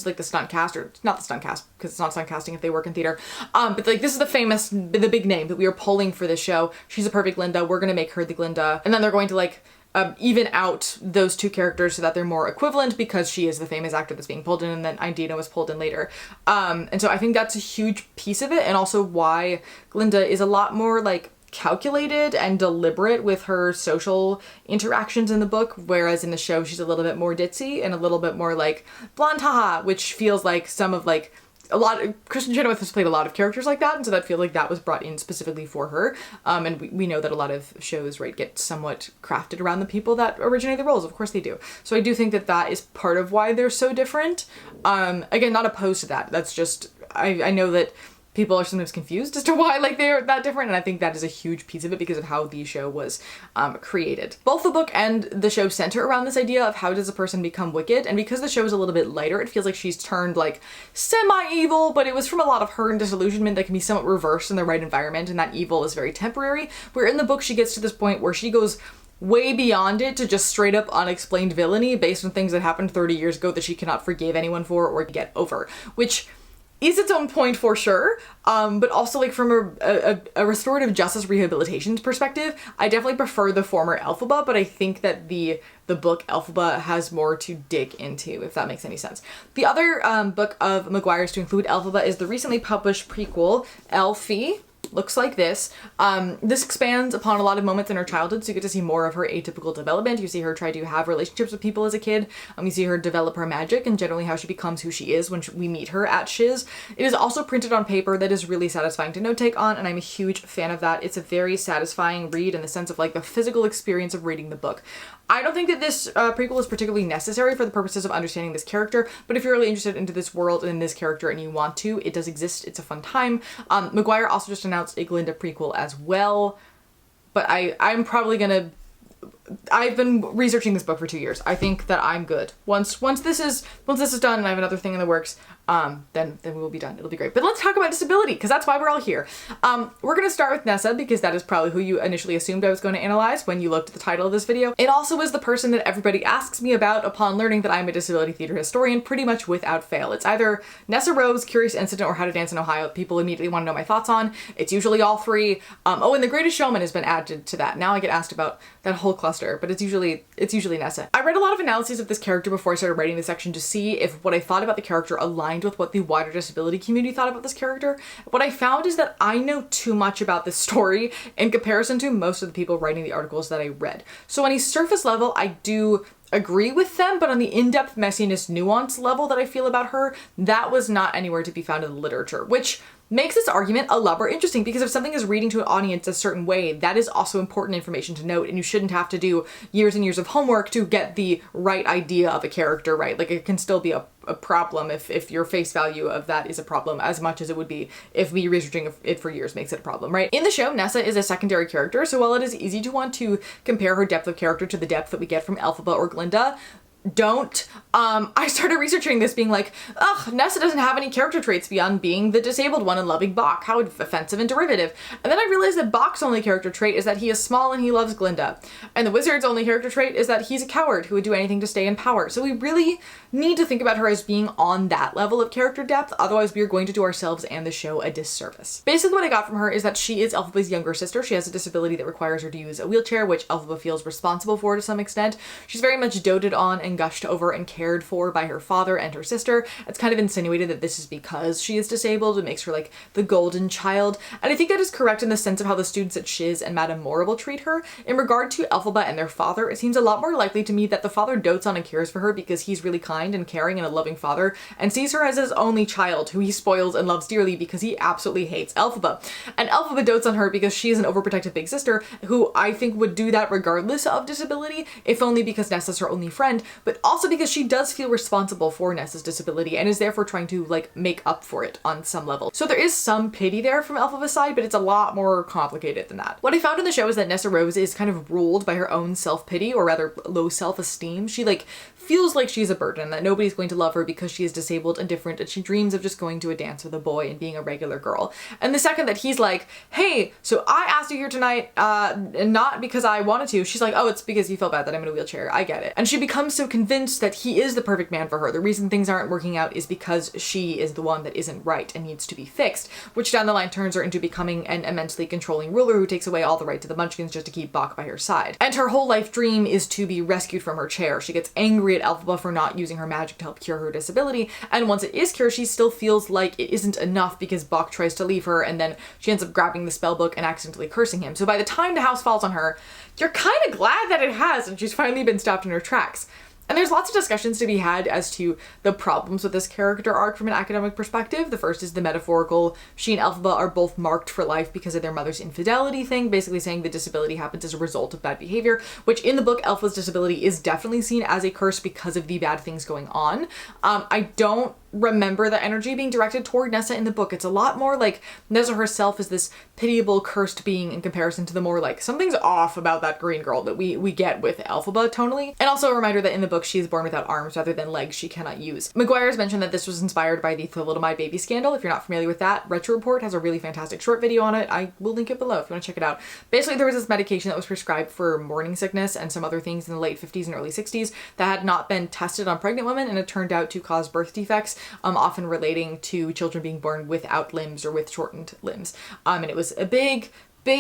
like the stunt cast, or not the stunt cast because it's not stunt casting if they work in theater, but like this is the big name that we are pulling for this show. She's a perfect Glinda. We're gonna make her the Glinda, and then they're going to like even out those two characters so that they're more equivalent because she is the famous actor that's being pulled in, and then Idina was pulled in later. And so I think that's a huge piece of it, and also why Glinda is a lot more like calculated and deliberate with her social interactions in the book, whereas in the show she's a little bit more ditzy and a little bit more like blonde haha, which feels like some of like Kristen Chenoweth has played a lot of characters like that, and so that feel like that was brought in specifically for her. And we know that a lot of shows, right, get somewhat crafted around the people that originate the roles. Of course they do. So I do think that that is part of why they're so different. Again, not opposed to that. That's just, I know that people are sometimes confused as to why like they're that different, and I think that is a huge piece of it because of how the show was created. Both the book and the show center around this idea of how does a person become wicked, and because the show is a little bit lighter, it feels like she's turned like semi-evil, but it was from a lot of hurt and disillusionment that can be somewhat reversed in the right environment, and that evil is very temporary, where in the book she gets to this point where she goes way beyond it to just straight up unexplained villainy based on things that happened 30 years ago that she cannot forgive anyone for or get over, which is its own point for sure, but also like from a restorative justice rehabilitation perspective, I definitely prefer the former Elphaba, but I think that the book Elphaba has more to dig into, if that makes any sense. The other book of Maguire's to include Elphaba is the recently published prequel, Elfie. Looks like this. This expands upon a lot of moments in her childhood, so you get to see more of her atypical development. You see her try to have relationships with people as a kid. You see her develop her magic and generally how she becomes who she is when we meet her at Shiz. It is also printed on paper that is really satisfying to note take on, and I'm a huge fan of that. It's a very satisfying read in the sense of like the physical experience of reading the book. I don't think that this prequel is particularly necessary for the purposes of understanding this character, but if you're really interested into this world and in this character and you want to, it does exist. It's a fun time. Maguire also just announced a Glinda prequel as well, but I'm probably gonna... I've been researching this book for 2 years. I think that I'm good. Once this is done and I have another thing in the works, then we will be done. It'll be great. But let's talk about disability, because that's why we're all here. We're going to start with Nessa, because that is probably who you initially assumed I was going to analyze when you looked at the title of this video. It also is the person that everybody asks me about upon learning that I'm a disability theater historian, pretty much without fail. It's either Nessa Rose, Curious Incident, or How to Dance in Ohio. People immediately want to know my thoughts on. It's usually all three. Oh, and The Greatest Showman has been added to that. Now I get asked about that whole cluster, but it's usually Nessa. I read a lot of analyses of this character before I started writing this section to see if what I thought about the character aligned with what the wider disability community thought about this character. What I found is that I know too much about this story in comparison to most of the people writing the articles that I read. So on a surface level, I do agree with them, but on the in-depth messiness nuance level that I feel about her, that was not anywhere to be found in the literature, which makes this argument a lot more interesting, because if something is reading to an audience a certain way, that is also important information to note, and you shouldn't have to do years and years of homework to get the right idea of a character right. Like, it can still be a problem if your face value of that is a problem, as much as it would be if me researching it for years makes it a problem, right? In the show, Nessa is a secondary character, so while it is easy to want to compare her depth of character to the depth that we get from Elphaba or Glinda, I started researching this being like, ugh, Nessa doesn't have any character traits beyond being the disabled one and loving Bach. How offensive and derivative. And then I realized that Bach's only character trait is that he is small and he loves Glinda. And the wizard's only character trait is that he's a coward who would do anything to stay in power. So we really need to think about her as being on that level of character depth, otherwise we are going to do ourselves and the show a disservice. Basically what I got from her is that she is Elphaba's younger sister. She has a disability that requires her to use a wheelchair, which Elphaba feels responsible for to some extent. She's very much doted on and gushed over and cared for by her father and her sister. It's kind of insinuated that this is because she is disabled. It makes her like the golden child. And I think that is correct in the sense of how the students at Shiz and Madame Morrible treat her. In regard to Elphaba and their father, it seems a lot more likely to me that the father dotes on and cares for her because he's really kind and caring and a loving father, and sees her as his only child who he spoils and loves dearly because he absolutely hates Elphaba. And Elphaba dotes on her because she is an overprotective big sister who I think would do that regardless of disability, if only because Nessa's her only friend, but also because she does feel responsible for Nessa's disability and is therefore trying to like make up for it on some level. So there is some pity there from Elphaba's side, but it's a lot more complicated than that. What I found in the show is that Nessa Rose is kind of ruled by her own self-pity, or rather low self-esteem. She like feels like she's a burden, that nobody's going to love her because she is disabled and different, and she dreams of just going to a dance with a boy and being a regular girl. And the second that he's like, hey, so I asked you here tonight, and not because I wanted to, she's like, oh, it's because you felt bad that I'm in a wheelchair. I get it. And she becomes so convinced that he is the perfect man for her. The reason things aren't working out is because she is the one that isn't right and needs to be fixed, which down the line turns her into becoming an immensely controlling ruler who takes away all the right to the Munchkins just to keep Bach by her side. And her whole life dream is to be rescued from her chair. She gets angry at Elphaba for not using her magic to help cure her disability, and once it is cured, she still feels like it isn't enough because Bach tries to leave her, and then she ends up grabbing the spell book and accidentally cursing him. So by the time the house falls on her, you're kind of glad that it has and she's finally been stopped in her tracks. And there's lots of discussions to be had as to the problems with this character arc from an academic perspective. The first is the metaphorical, she and Elphaba are both marked for life because of their mother's infidelity thing, basically saying the disability happens as a result of bad behavior, which in the book, Elphaba's disability is definitely seen as a curse because of the bad things going on. I don't remember the energy being directed toward Nessa in the book. It's a lot more like Nessa herself is this pitiable, cursed being in comparison to the more like something's off about that green girl that we get with Elphaba tonally. And also a reminder that in the book she is born without arms rather than legs she cannot use. McGuire's mentioned that this was inspired by the thalidomide baby scandal. If you're not familiar with that, Retro Report has a really fantastic short video on it. I will link it below if you want to check it out. Basically, there was this medication that was prescribed for morning sickness and some other things in the late 50s and early 60s that had not been tested on pregnant women, and it turned out to cause birth defects, often relating to children being born without limbs or with shortened limbs. And it was a big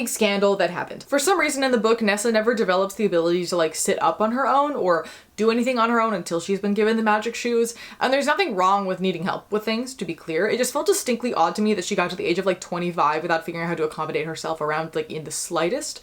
scandal that happened. For some reason in the book, Nessa never develops the ability to like sit up on her own or do anything on her own until she's been given the magic shoes. And there's nothing wrong with needing help with things, to be clear. It just felt distinctly odd to me that she got to the age of like 25 without figuring out how to accommodate herself around like in the slightest.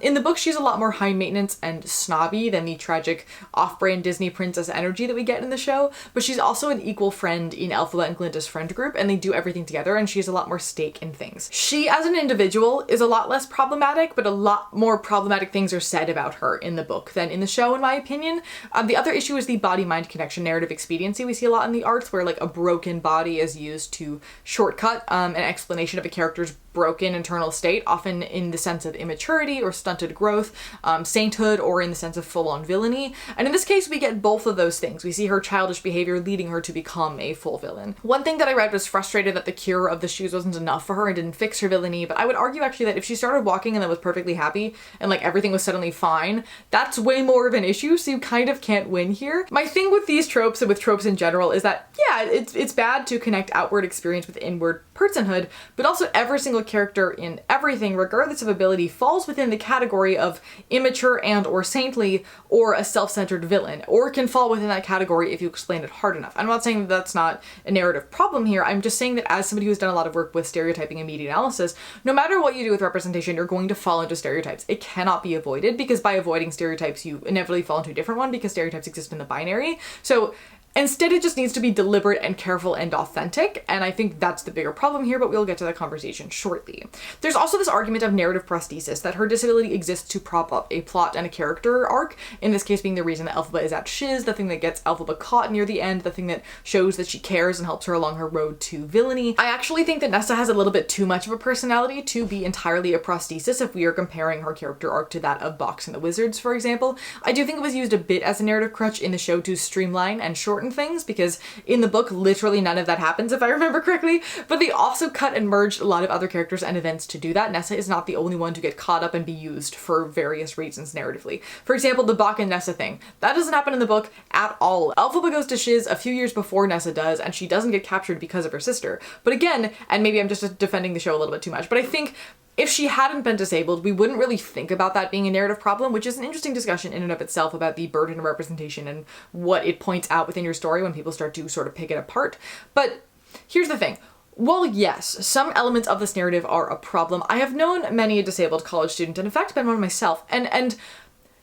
In the book, she's a lot more high maintenance and snobby than the tragic off-brand Disney princess energy that we get in the show, but she's also an equal friend in Elphaba and Glinda's friend group, and they do everything together, and she has a lot more stake in things. She as an individual is a lot less problematic, but a lot more problematic things are said about her in the book than in the show, in my opinion. The other issue is the body-mind connection narrative expediency we see a lot in the arts, where like a broken body is used to shortcut an explanation of a character's broken internal state, often in the sense of immaturity or stunted growth, sainthood, or in the sense of full-on villainy. And in this case, we get both of those things. We see her childish behavior leading her to become a full villain. One thing that I read was frustrated that the cure of the shoes wasn't enough for her and didn't fix her villainy, but I would argue actually that if she started walking and then was perfectly happy and like everything was suddenly fine, that's way more of an issue, so you kind of can't win here. My thing with these tropes and with tropes in general is that, yeah, it's bad to connect outward experience with inward personhood, but also every single character in everything, regardless of ability, falls within the category of immature and or saintly or a self-centered villain, or can fall within that category if you explain it hard enough. I'm not saying that that's not a narrative problem here. I'm just saying that as somebody who's done a lot of work with stereotyping and media analysis, no matter what you do with representation, you're going to fall into stereotypes. It cannot be avoided, because by avoiding stereotypes, you inevitably fall into a different one, because stereotypes exist in the binary. So instead, it just needs to be deliberate and careful and authentic, and I think that's the bigger problem here, but we'll get to that conversation shortly. There's also this argument of narrative prosthesis, that her disability exists to prop up a plot and a character arc, in this case being the reason that Elphaba is at shiz, the thing that gets Elphaba caught near the end, the thing that shows that she cares and helps her along her road to villainy. I actually think that Nessa has a little bit too much of a personality to be entirely a prosthesis if we are comparing her character arc to that of Box and the Wizards, for example. I do think it was used a bit as a narrative crutch in the show to streamline and shorten things, because in the book literally none of that happens if I remember correctly, but they also cut and merged a lot of other characters and events to do that. Nessa is not the only one to get caught up and be used for various reasons narratively. For example, the Bach and Nessa thing. That doesn't happen in the book at all. Elphaba goes to shiz a few years before Nessa does, and she doesn't get captured because of her sister. But again, and maybe I'm just defending the show a little bit too much, but I think if she hadn't been disabled, we wouldn't really think about that being a narrative problem, which is an interesting discussion in and of itself about the burden of representation and what it points out within your story when people start to sort of pick it apart. But here's the thing. While yes, some elements of this narrative are a problem, I have known many a disabled college student, and in fact been one myself, and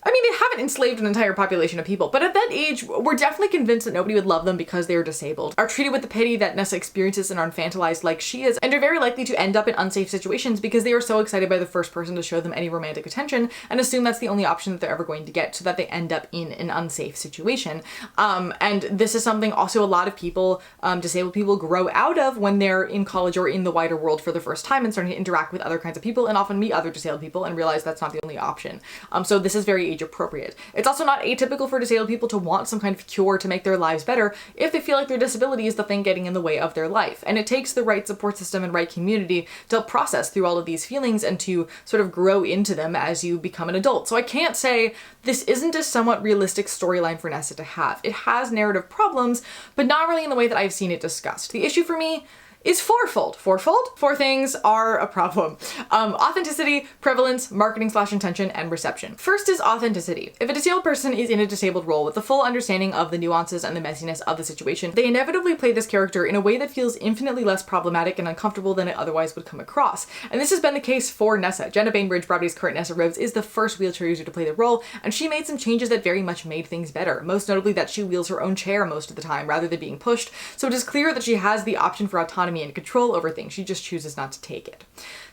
I mean, they haven't enslaved an entire population of people, but at that age, we're definitely convinced that nobody would love them because they are disabled, are treated with the pity that Nessa experiences and are infantilized like she is, and are very likely to end up in unsafe situations because they are so excited by the first person to show them any romantic attention and assume that's the only option that they're ever going to get, so that they end up in an unsafe situation. And this is something also a lot of people, disabled people, grow out of when they're in college or in the wider world for the first time and starting to interact with other kinds of people and often meet other disabled people and realize that's not the only option. So this is very age appropriate. It's also not atypical for disabled people to want some kind of cure to make their lives better if they feel like their disability is the thing getting in the way of their life. And it takes the right support system and right community to process through all of these feelings and to sort of grow into them as you become an adult. So I can't say this isn't a somewhat realistic storyline for Nessa to have. It has narrative problems, but not really in the way that I've seen it discussed. The issue for me is fourfold. Fourfold? Four things are a problem. Authenticity, prevalence, marketing/intention, and reception. First is authenticity. If a disabled person is in a disabled role with the full understanding of the nuances and the messiness of the situation, they inevitably play this character in a way that feels infinitely less problematic and uncomfortable than it otherwise would come across. And this has been the case for Nessa. Jenna Bainbridge, Broadway's current Nessa Rose, is the first wheelchair user to play the role, and she made some changes that very much made things better. Most notably that she wheels her own chair most of the time rather than being pushed, so it is clear that she has the option for autonomy and control over things. She just chooses not to take it.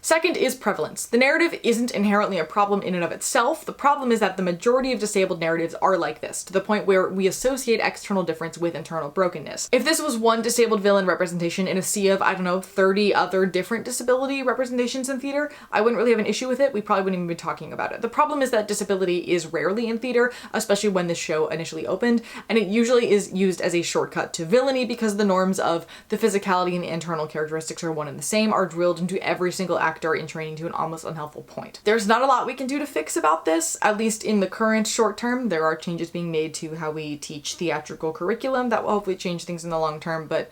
Second is prevalence. The narrative isn't inherently a problem in and of itself. The problem is that the majority of disabled narratives are like this, to the point where we associate external difference with internal brokenness. If this was one disabled villain representation in a sea of, I don't know, 30 other different disability representations in theater, I wouldn't really have an issue with it. We probably wouldn't even be talking about it. The problem is that disability is rarely in theater, especially when this show initially opened, and it usually is used as a shortcut to villainy because the norms of the physicality and the internal characteristics are one and the same, are drilled into every single actor in training to an almost unhelpful point. There's not a lot we can do to fix about this, at least in the current short term. There are changes being made to how we teach theatrical curriculum that will hopefully change things in the long term, but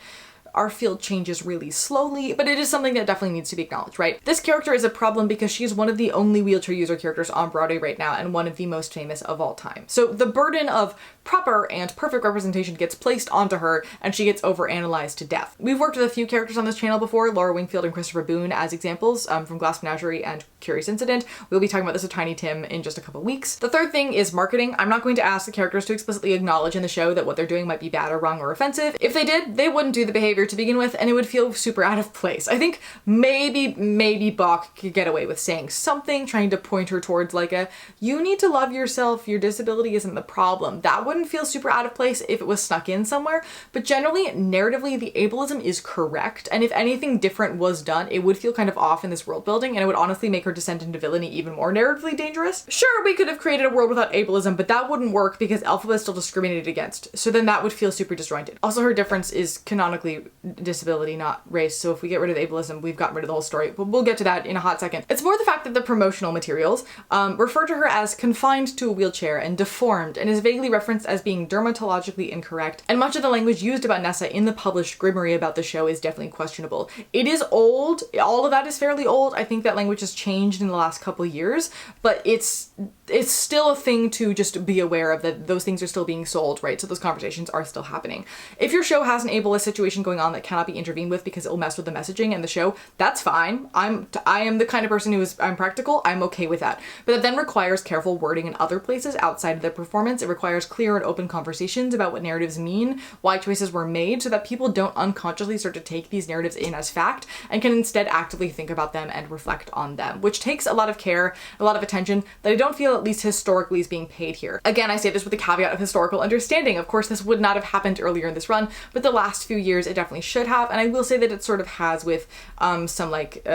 our field changes really slowly, but it is something that definitely needs to be acknowledged, right? This character is a problem because she's one of the only wheelchair user characters on Broadway right now and one of the most famous of all time. So the burden of proper and perfect representation gets placed onto her and she gets overanalyzed to death. We've worked with a few characters on this channel before, Laura Wingfield and Christopher Boone as examples from Glass Menagerie and Curious Incident. We'll be talking about this with Tiny Tim in just a couple weeks. The third thing is marketing. I'm not going to ask the characters to explicitly acknowledge in the show that what they're doing might be bad or wrong or offensive. If they did, they wouldn't do the behavior to begin with, and it would feel super out of place. I think maybe Bach could get away with saying something, trying to point her towards like a, you need to love yourself, your disability isn't the problem. That wouldn't feel super out of place if it was snuck in somewhere, but generally, narratively, the ableism is correct, and if anything different was done, it would feel kind of off in this world building, and it would honestly make her descent into villainy even more narratively dangerous. Sure, we could have created a world without ableism, but that wouldn't work because Alpha was still discriminated against, so then that would feel super disjointed. Also, her difference is canonically disability, not race, so if we get rid of ableism, we've gotten rid of the whole story, but we'll get to that in a hot second. It's more the fact that the promotional materials refer to her as confined to a wheelchair and deformed, and is vaguely referenced as being dermatologically incorrect, and much of the language used about Nessa in the published grimoire about the show is definitely questionable. It is old, all of that is fairly old. I think that language has changed in the last couple years, but it's still a thing to just be aware of, that those things are still being sold, right? So those conversations are still happening. If your show has an ableist situation going on that cannot be intervened with because it will mess with the messaging and the show, that's fine. I am the kind of person I'm practical, I'm okay with that. But that then requires careful wording in other places outside of the performance. It requires clear and open conversations about what narratives mean, why choices were made, so that people don't unconsciously start to take these narratives in as fact and can instead actively think about them and reflect on them, which takes a lot of care, a lot of attention that I don't feel, at least historically, is being paid here. Again, I say this with the caveat of historical understanding. Of course, this would not have happened earlier in this run, but the last few years it definitely should have, and I will say that it sort of has with some like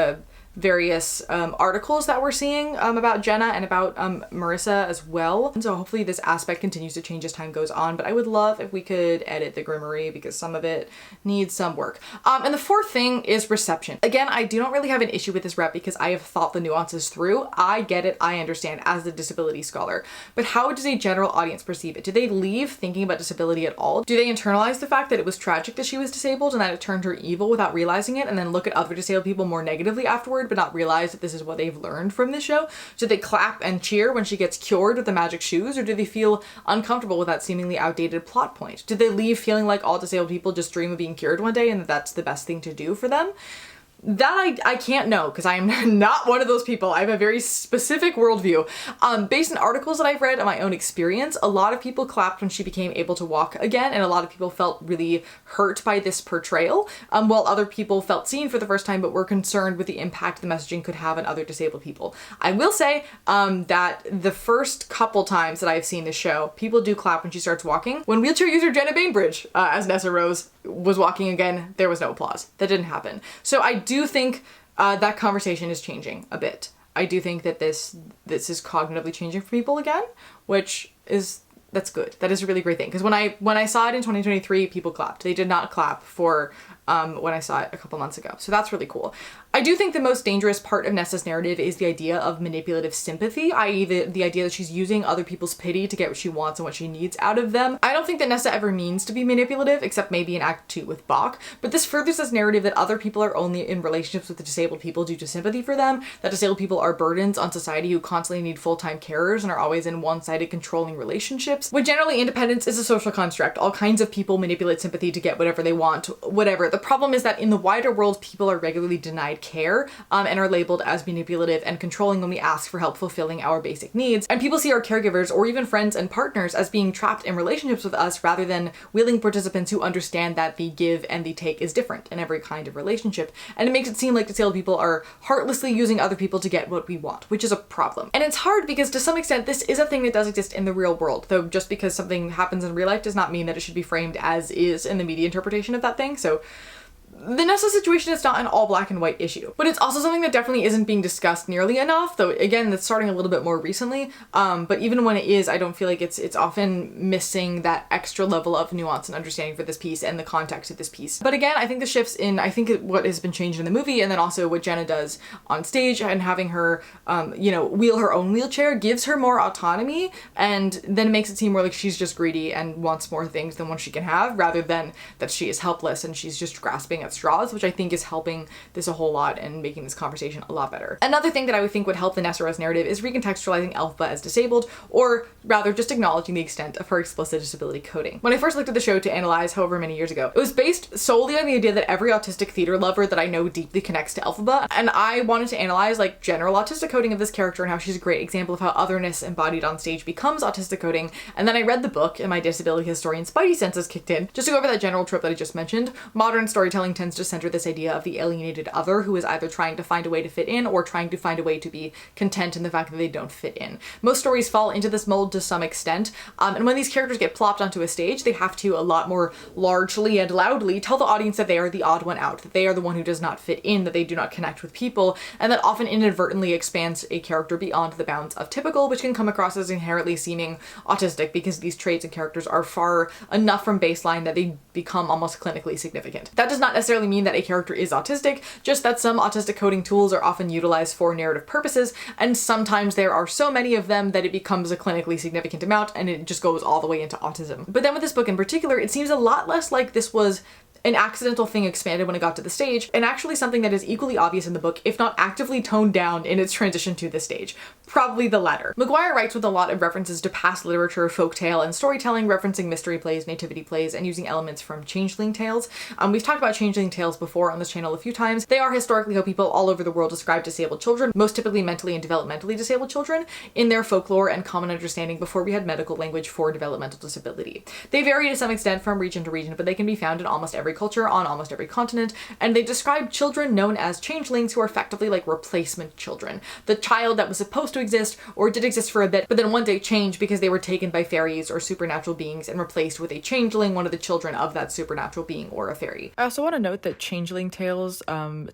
various articles that we're seeing about Jenna and about Marissa as well. And so hopefully this aspect continues to change as time goes on, but I would love if we could edit the grimoire because some of it needs some work. And the fourth thing is reception. Again, I do not really have an issue with this rep because I have thought the nuances through. I get it, I understand as a disability scholar, but how does a general audience perceive it? Do they leave thinking about disability at all? Do they internalize the fact that it was tragic that she was disabled and that it turned her evil without realizing it, and then look at other disabled people more negatively afterward but not realize that this is what they've learned from this show? Do they clap and cheer when she gets cured with the magic shoes, or do they feel uncomfortable with that seemingly outdated plot point? Do they leave feeling like all disabled people just dream of being cured one day and that that's the best thing to do for them? That I can't know because I am not one of those people. I have a very specific worldview. Based on articles that I've read and my own experience, a lot of people clapped when she became able to walk again, and a lot of people felt really hurt by this portrayal, while other people felt seen for the first time but were concerned with the impact the messaging could have on other disabled people. I will say that the first couple times that I've seen this show, people do clap when she starts walking. When wheelchair user Jenna Bainbridge as Nessa Rose was walking again, there was no applause. That didn't happen. So I do think that conversation is changing a bit. I do think that this is cognitively changing for people again, that's good. That is a really great thing. Because when I saw it in 2023, people clapped. They did not clap for when I saw it a couple months ago. So that's really cool. I do think the most dangerous part of Nessa's narrative is the idea of manipulative sympathy, i.e. the idea that she's using other people's pity to get what she wants and what she needs out of them. I don't think that Nessa ever means to be manipulative, except maybe in Act 2 with Bach, but this furthers this narrative that other people are only in relationships with the disabled people due to sympathy for them, that disabled people are burdens on society who constantly need full-time carers and are always in one-sided controlling relationships, when generally independence is a social construct. All kinds of people manipulate sympathy to get whatever they want, whatever. The problem is that in the wider world, people are regularly denied care and are labeled as manipulative and controlling when we ask for help fulfilling our basic needs. And people see our caregivers or even friends and partners as being trapped in relationships with us rather than willing participants who understand that the give and the take is different in every kind of relationship. And it makes it seem like disabled people are heartlessly using other people to get what we want, which is a problem. And it's hard because to some extent this is a thing that does exist in the real world, though just because something happens in real life does not mean that it should be framed as is in the media interpretation of that thing. So the Nessa situation is not an all black and white issue, but it's also something that definitely isn't being discussed nearly enough, though again, that's starting a little bit more recently. But even when it is, I don't feel like it's often missing that extra level of nuance and understanding for this piece and the context of this piece. But again, I think the shifts in, what has been changed in the movie, and then also what Jenna does on stage and having her, wheel her own wheelchair gives her more autonomy, and then it makes it seem more like she's just greedy and wants more things than what she can have, rather than that she is helpless and she's just grasping at straws, which I think is helping this a whole lot and making this conversation a lot better. Another thing that I would think would help the Nessa Rose narrative is recontextualizing Elphaba as disabled, or rather just acknowledging the extent of her explicit disability coding. When I first looked at the show to analyze however many years ago, it was based solely on the idea that every autistic theater lover that I know deeply connects to Elphaba, and I wanted to analyze like general autistic coding of this character and how she's a great example of how otherness embodied on stage becomes autistic coding. And then I read the book and my disability historian spidey senses kicked in. Just to go over that general trope that I just mentioned, modern storytelling tends to center this idea of the alienated other who is either trying to find a way to fit in or trying to find a way to be content in the fact that they don't fit in. Most stories fall into this mold to some extent, and when these characters get plopped onto a stage, they have to a lot more largely and loudly tell the audience that they are the odd one out, that they are the one who does not fit in, that they do not connect with people, and that often inadvertently expands a character beyond the bounds of typical, which can come across as inherently seeming autistic because these traits and characters are far enough from baseline that they become almost clinically significant. That does not necessarily mean that a character is autistic, just that some autistic coding tools are often utilized for narrative purposes, and sometimes there are so many of them that it becomes a clinically significant amount and it just goes all the way into autism. But then with this book in particular, it seems a lot less like this was an accidental thing expanded when it got to the stage, and actually something that is equally obvious in the book, if not actively toned down in its transition to the stage. Probably the latter. McGuire writes with a lot of references to past literature, folktale, and storytelling, referencing mystery plays, nativity plays, and using elements from changeling tales. We've talked about changeling tales before on this channel a few times. They are historically how people all over the world describe disabled children, most typically mentally and developmentally disabled children, in their folklore and common understanding before we had medical language for developmental disability. They vary to some extent from region to region, but they can be found in almost every culture on almost every continent, and they describe children known as changelings who are effectively like replacement children. The child that was supposed to exist or did exist for a bit, but then one day changed because they were taken by fairies or supernatural beings and replaced with a changeling, one of the children of that supernatural being or a fairy. I also want to note that changeling tales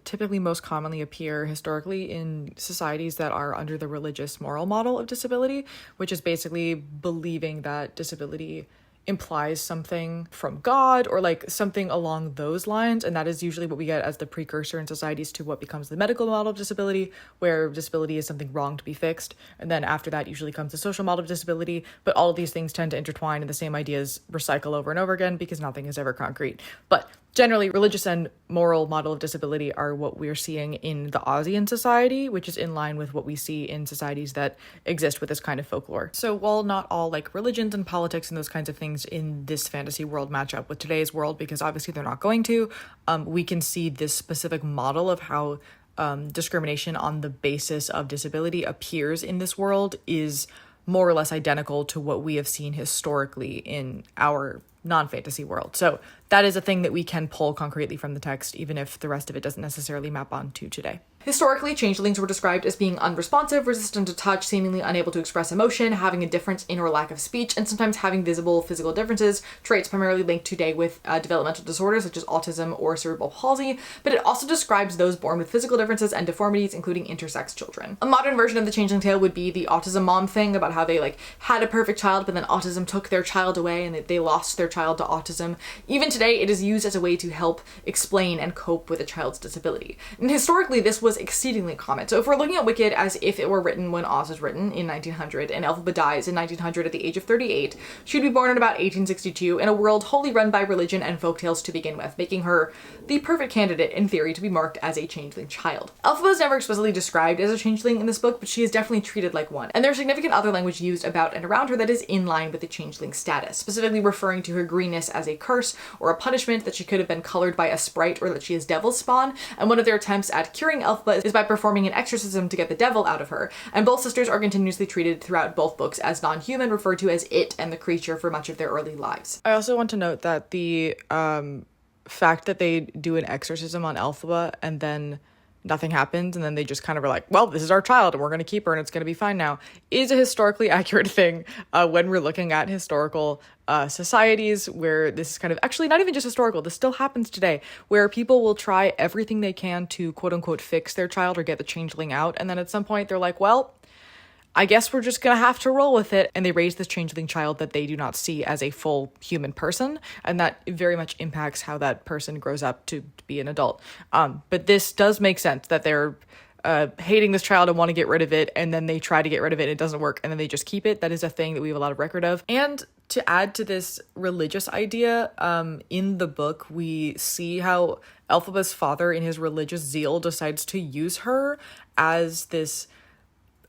typically most commonly appear historically in societies that are under the religious moral model of disability, which is basically believing that disability implies something from God or like something along those lines, and that is usually what we get as the precursor in societies to what becomes the medical model of disability, where disability is something wrong to be fixed, and then after that usually comes the social model of disability. But all of these things tend to intertwine and the same ideas recycle over and over again because nothing is ever concrete. But generally, religious and moral model of disability are what we're seeing in the Aussian society, which is in line with what we see in societies that exist with this kind of folklore. So while not all like religions and politics and those kinds of things in this fantasy world match up with today's world, because obviously they're not going to, we can see this specific model of how discrimination on the basis of disability appears in this world is more or less identical to what we have seen historically in our non-fantasy world. So that is a thing that we can pull concretely from the text, even if the rest of it doesn't necessarily map onto today. Historically, changelings were described as being unresponsive, resistant to touch, seemingly unable to express emotion, having a difference in or lack of speech, and sometimes having visible physical differences, traits primarily linked today with developmental disorders such as autism or cerebral palsy, but it also describes those born with physical differences and deformities, including intersex children. A modern version of the changeling tale would be the autism mom thing, about how they like had a perfect child, but then autism took their child away and they lost their child child to autism. Even today, it is used as a way to help explain and cope with a child's disability. And historically, this was exceedingly common. So if we're looking at Wicked as if it were written when Oz was written in 1900 and Elphaba dies in 1900 at the age of 38, she would be born in about 1862 in a world wholly run by religion and folktales to begin with, making her the perfect candidate in theory to be marked as a changeling child. Elphaba is never explicitly described as a changeling in this book, but she is definitely treated like one. And there's significant other language used about and around her that is in line with the changeling status, specifically referring to her greenness as a curse or a punishment, that she could have been colored by a sprite, or that she is devil's spawn. And one of their attempts at curing Elphaba is by performing an exorcism to get the devil out of her. And both sisters are continuously treated throughout both books as non-human, referred to as it and the creature for much of their early lives. I also want to note that the fact that they do an exorcism on Elphaba and then nothing happens and then they just kind of are like, well, this is our child and we're going to keep her and it's going to be fine now, is a historically accurate thing when we're looking at historical societies where this is kind of, actually not even just historical, this still happens today, where people will try everything they can to quote unquote fix their child or get the changeling out, and then at some point they're like, well, I guess we're just gonna have to roll with it. And they raise this changeling child that they do not see as a full human person. And that very much impacts how that person grows up to be an adult. But this does make sense that they're hating this child and want to get rid of it. And then they try to get rid of it and it doesn't work. And then they just keep it. That is a thing that we have a lot of record of. And to add to this religious idea, in the book, we see how Elphaba's father, in his religious zeal, decides to use her as this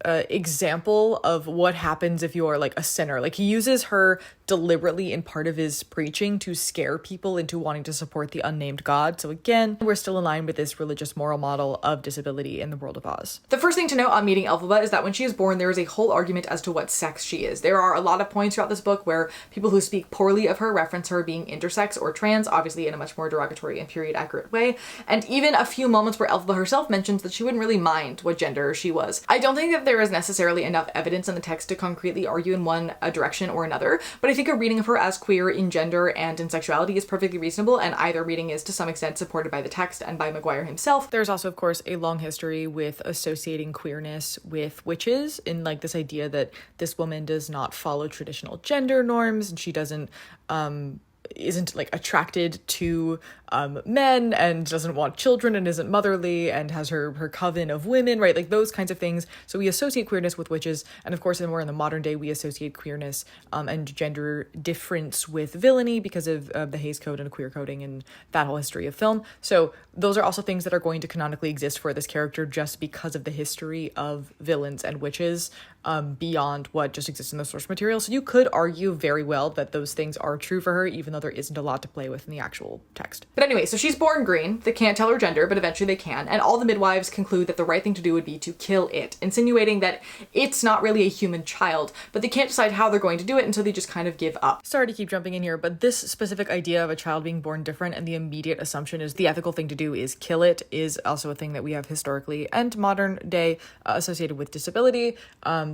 example of what happens if you are like a sinner. Like, he uses her deliberately in part of his preaching to scare people into wanting to support the unnamed god. So again, we're still in line with this religious moral model of disability in the world of Oz. The first thing to note on meeting Elphaba is that when she is born, there is a whole argument as to what sex she is. There are a lot of points throughout this book where people who speak poorly of her reference her being intersex or trans, obviously in a much more derogatory and period accurate way. And even a few moments where Elphaba herself mentions that she wouldn't really mind what gender she was. I don't think that there is necessarily enough evidence in the text to concretely argue in one direction or another, but I think a reading of her as queer in gender and in sexuality is perfectly reasonable, and either reading is to some extent supported by the text and by Maguire himself. There's also, of course, a long history with associating queerness with witches, in like this idea that this woman does not follow traditional gender norms and she doesn't isn't like attracted to men and doesn't want children and isn't motherly and has her coven of women, right? Like those kinds of things. So we associate queerness with witches. And of course, more in the modern day, we associate queerness and gender difference with villainy because of the Hays Code and queer coding and that whole history of film. So those are also things that are going to canonically exist for this character just because of the history of villains and witches beyond what just exists in the source material. So you could argue very well that those things are true for her, even though there isn't a lot to play with in the actual text. But anyway, so she's born green. They can't tell her gender, but eventually they can. And all the midwives conclude that the right thing to do would be to kill it, insinuating that it's not really a human child, but they can't decide how they're going to do it until they just kind of give up. Sorry to keep jumping in here, but this specific idea of a child being born different and the immediate assumption is the ethical thing to do is kill it is also a thing that we have historically and modern day associated with disability.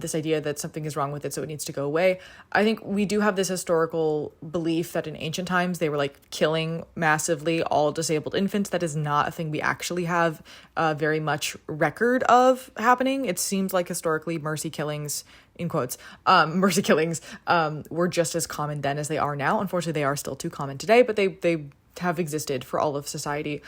This idea that something is wrong with it, so it needs to go away. I think we do have this historical belief that in ancient times they were like killing massively all disabled infants. That is not a thing we actually have very much record of happening. It seems like historically mercy killings, in quotes, mercy killings were just as common then as they are now. Unfortunately, they are still too common today, but they have existed for all of society.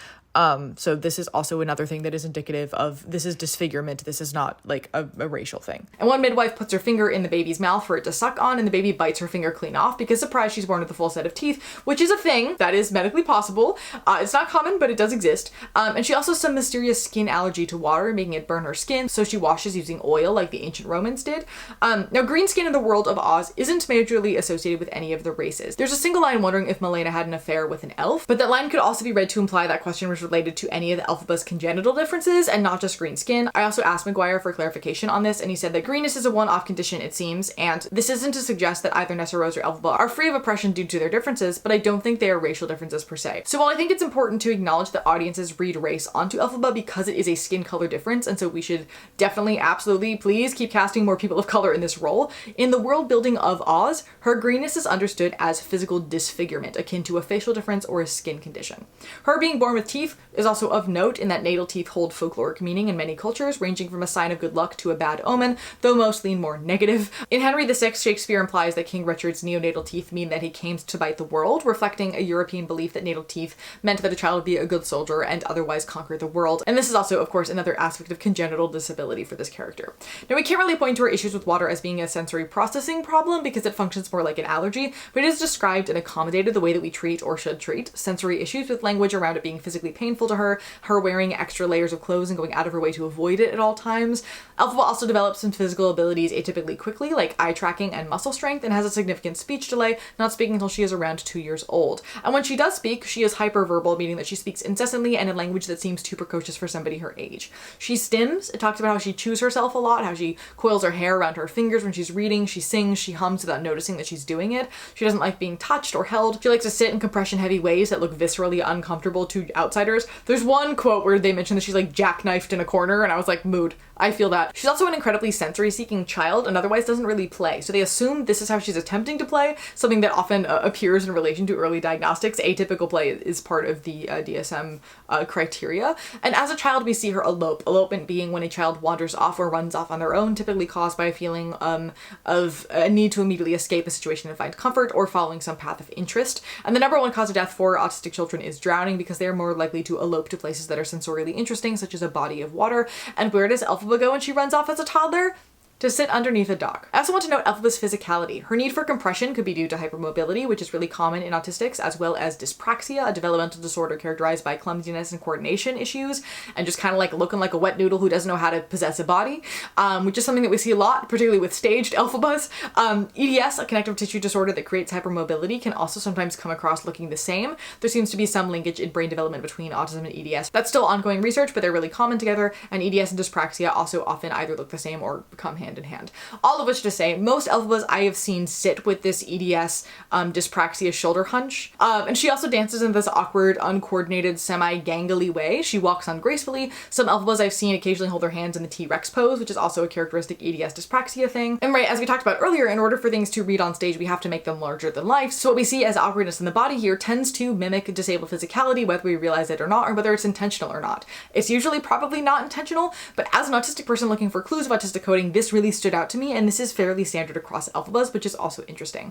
So this is also another thing that is indicative of this is disfigurement. This is not like a racial thing. And one midwife puts her finger in the baby's mouth for it to suck on, and the baby bites her finger clean off because, surprise, she's born with a full set of teeth, which is a thing that is medically possible. It's not common, but it does exist. And she also has some mysterious skin allergy to water, making it burn her skin, so she washes using oil like the ancient Romans did. Now, green skin in the world of Oz isn't majorly associated with any of the races. There's a single line wondering if Malena had an affair with an elf, but that line could also be read to imply that question was related to any of the Elphaba's congenital differences and not just green skin. I also asked Maguire for clarification on this, and he said that greenness is a one-off condition, it seems, and this isn't to suggest that either Nessa Rose or Elphaba are free of oppression due to their differences, but I don't think they are racial differences per se. So while I think it's important to acknowledge that audiences read race onto Elphaba because it is a skin color difference, and so we should definitely, absolutely, please keep casting more people of color in this role, in the world building of Oz, her greenness is understood as physical disfigurement, akin to a facial difference or a skin condition. Her being born with teeth teeth is also of note in that natal teeth hold folkloric meaning in many cultures, ranging from a sign of good luck to a bad omen, though most lean more negative. In Henry VI, Shakespeare implies that King Richard's neonatal teeth mean that he came to bite the world, reflecting a European belief that natal teeth meant that a child would be a good soldier and otherwise conquer the world. And this is also, of course, another aspect of congenital disability for this character. Now, we can't really point to her issues with water as being a sensory processing problem because it functions more like an allergy, but it is described and accommodated the way that we treat or should treat sensory issues, with language around it being physically painful to her wearing extra layers of clothes and going out of her way to avoid it at all times. Elphaba also develops some physical abilities atypically quickly, like eye tracking and muscle strength, and has a significant speech delay, not speaking until she is around 2 years old. And when she does speak, she is hyperverbal, meaning that she speaks incessantly and in language that seems too precocious for somebody her age. She stims. It talks about how she chews herself a lot, how she coils her hair around her fingers when she's reading, she sings, she hums without noticing that she's doing it. She doesn't like being touched or held. She likes to sit in compression-heavy ways that look viscerally uncomfortable to outsiders. There's one quote where they mention that she's like jackknifed in a corner, and I was like, mood. I feel that. She's also an incredibly sensory-seeking child and otherwise doesn't really play, so they assume this is how she's attempting to play, something that often appears in relation to early diagnostics. Atypical play is part of the DSM criteria. And as a child, we see her elope. Elopement being when a child wanders off or runs off on their own, typically caused by a feeling of a need to immediately escape a situation and find comfort, or following some path of interest. And the number one cause of death for autistic children is drowning, because they are more likely to elope to places that are sensorially interesting, such as a body of water. And where does Elphaba go when she runs off as a toddler? To sit underneath a dock. I also want to note Elphaba's physicality. Her need for compression could be due to hypermobility, which is really common in autistics, as well as dyspraxia, a developmental disorder characterized by clumsiness and coordination issues, and just kind of like looking like a wet noodle who doesn't know how to possess a body, which is something that we see a lot, particularly with staged Elphabas. EDS, a connective tissue disorder that creates hypermobility, can also sometimes come across looking the same. There seems to be some linkage in brain development between autism and EDS. That's still ongoing research, but they're really common together, and EDS and dyspraxia also often either look the same or become hand in hand. All of which to say, most Elphabas I have seen sit with this EDS dyspraxia shoulder hunch. And she also dances in this awkward, uncoordinated, semi-gangly way. She walks ungracefully. Some Elphabas I've seen occasionally hold their hands in the T-Rex pose, which is also a characteristic EDS dyspraxia thing. And right, as we talked about earlier, in order for things to read on stage, we have to make them larger than life. So what we see as awkwardness in the body here tends to mimic disabled physicality, whether we realize it or not, or whether it's intentional or not. It's usually probably not intentional, but as an autistic person looking for clues of autistic coding, this really stood out to me, and this is fairly standard across Elphabas, which is also interesting.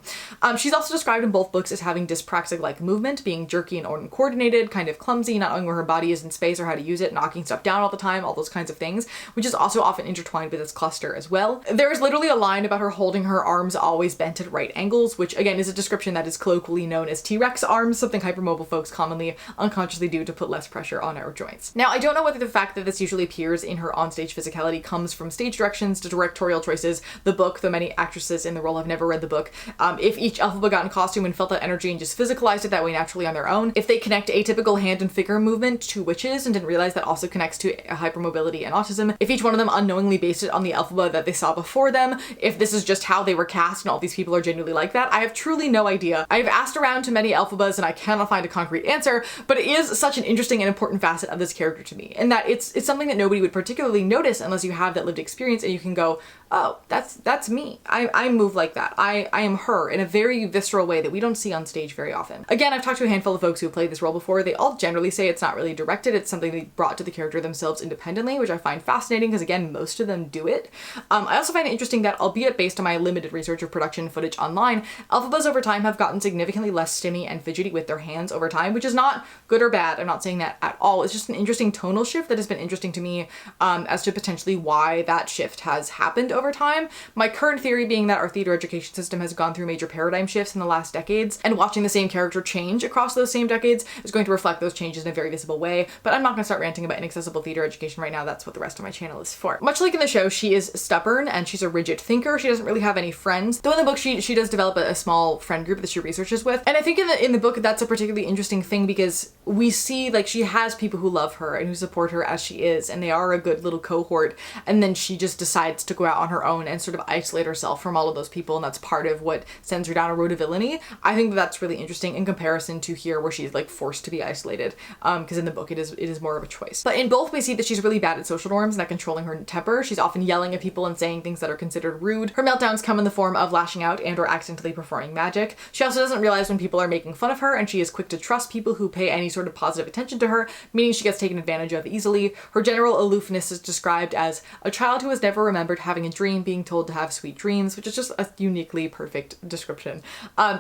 She's also described in both books as having dyspraxic-like movement, being jerky and uncoordinated, kind of clumsy, not knowing where her body is in space or how to use it, knocking stuff down all the time, all those kinds of things, which is also often intertwined with this cluster as well. There is literally a line about her holding her arms always bent at right angles, which again is a description that is colloquially known as T-Rex arms, something hypermobile folks commonly unconsciously do to put less pressure on our joints. Now, I don't know whether the fact that this usually appears in her onstage physicality comes from stage directions to directorial choices, the book, though many actresses in the role have never read the book. If each Elphaba got in costume and felt that energy and just physicalized it that way naturally on their own, if they connect atypical hand and figure movement to witches and didn't realize that also connects to hypermobility and autism, if each one of them unknowingly based it on the Elphaba that they saw before them, if this is just how they were cast and all these people are genuinely like that, I have truly no idea. I have asked around to many Elphabas and I cannot find a concrete answer, but it is such an interesting and important facet of this character to me, and that it's something that nobody would particularly notice unless you have that lived experience and you can go, oh, that's me. I move like that. I am her in a very visceral way that we don't see on stage very often. Again, I've talked to a handful of folks who played this role before. They all generally say it's not really directed. It's something they brought to the character themselves independently, which I find fascinating because again, most of them do it. I also find it interesting that, albeit based on my limited research of production footage online, Elphabas over time have gotten significantly less stimmy and fidgety with their hands over time, which is not good or bad. I'm not saying that at all. It's just an interesting tonal shift that has been interesting to me as to potentially why that shift has happened over time. My current theory being that our theater education system has gone through major paradigm shifts in the last decades, and watching the same character change across those same decades is going to reflect those changes in a very visible way, but I'm not going to start ranting about inaccessible theater education right now. That's what the rest of my channel is for. Much like in the show, she is stubborn and she's a rigid thinker. She doesn't really have any friends, though in the book she does develop a small friend group that she researches with, and I think in the book that's a particularly interesting thing because we see like she has people who love her and who support her as she is, and they are a good little cohort, and then she just decides to go go out on her own and sort of isolate herself from all of those people, and that's part of what sends her down a road of villainy. I think that that's really interesting in comparison to here where she's like forced to be isolated, because in the book it is more of a choice. But in both we see that she's really bad at social norms and at controlling her temper. She's often yelling at people and saying things that are considered rude. Her meltdowns come in the form of lashing out and or accidentally performing magic. She also doesn't realize when people are making fun of her, and she is quick to trust people who pay any sort of positive attention to her, meaning she gets taken advantage of easily. Her general aloofness is described as a child who has never remembered having a dream, being told to have sweet dreams, which is just a uniquely perfect description.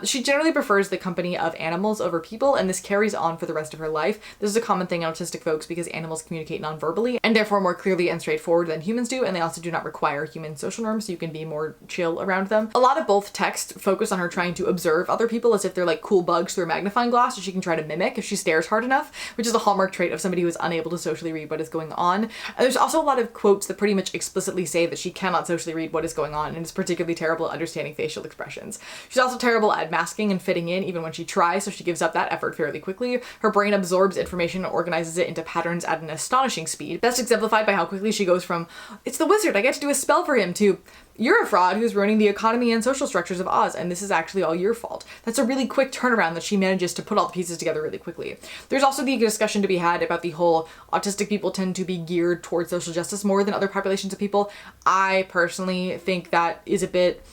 She generally prefers the company of animals over people, and this carries on for the rest of her life. This is a common thing in autistic folks because animals communicate non-verbally and therefore more clearly and straightforward than humans do, and they also do not require human social norms, so you can be more chill around them. A lot of both texts focus on her trying to observe other people as if they're like cool bugs through a magnifying glass that she can try to mimic if she stares hard enough, which is a hallmark trait of somebody who is unable to socially read what is going on. And there's also a lot of quotes that pretty much explicitly say that she cannot socially read what is going on and is particularly terrible at understanding facial expressions. She's also terrible at masking and fitting in even when she tries, so she gives up that effort fairly quickly. Her brain absorbs information and organizes it into patterns at an astonishing speed. That's exemplified by how quickly she goes from, "It's the wizard, I get to do a spell for him," to, "You're a fraud who's ruining the economy and social structures of Oz, and this is actually all your fault." That's a really quick turnaround that she manages to put all the pieces together really quickly. There's also the discussion to be had about the whole autistic people tend to be geared towards social justice more than other populations of people. I personally think that is a bit,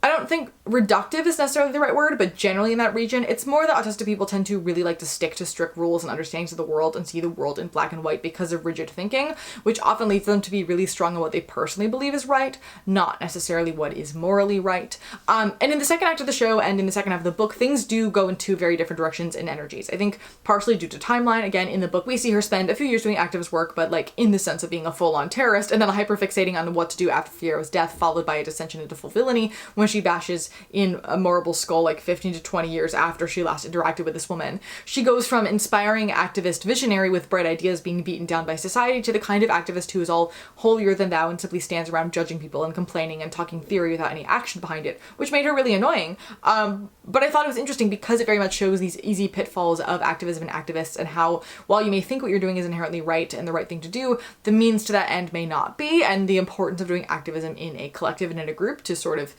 I don't think reductive is necessarily the right word, but generally in that region, it's more that autistic people tend to really like to stick to strict rules and understandings of the world and see the world in black and white because of rigid thinking, which often leads them to be really strong on what they personally believe is right, not necessarily what is morally right. And in the second act of the show and in the second half of the book, things do go in two very different directions and energies. I think partially due to timeline. Again, in the book, we see her spend a few years doing activist work, but like in the sense of being a full-on terrorist, and then hyperfixating on what to do after Fiero's death, followed by a descension into full villainy when she bashes in a marble skull like 15 to 20 years after she last interacted with this woman. She goes from inspiring activist visionary with bright ideas being beaten down by society to the kind of activist who is all holier than thou and simply stands around judging people and complaining and talking theory without any action behind it, which made her really annoying. But I thought it was interesting because it very much shows these easy pitfalls of activism and activists, and how while you may think what you're doing is inherently right and the right thing to do, the means to that end may not be, and the importance of doing activism in a collective and in a group to sort of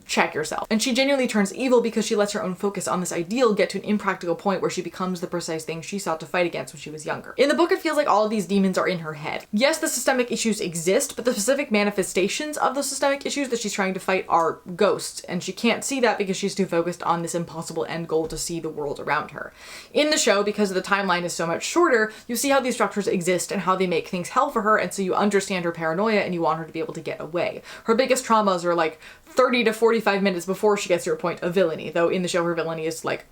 check yourself. And she genuinely turns evil because she lets her own focus on this ideal get to an impractical point where she becomes the precise thing she sought to fight against when she was younger. In the book, it feels like all of these demons are in her head. Yes, the systemic issues exist, but the specific manifestations of those systemic issues that she's trying to fight are ghosts, and she can't see that because she's too focused on this impossible end goal to see the world around her. In the show, because the timeline is so much shorter, you see how these structures exist and how they make things hell for her, and so you understand her paranoia and you want her to be able to get away. Her biggest traumas are like 30 to 45 minutes before she gets to her point of villainy, though in the show her villainy is like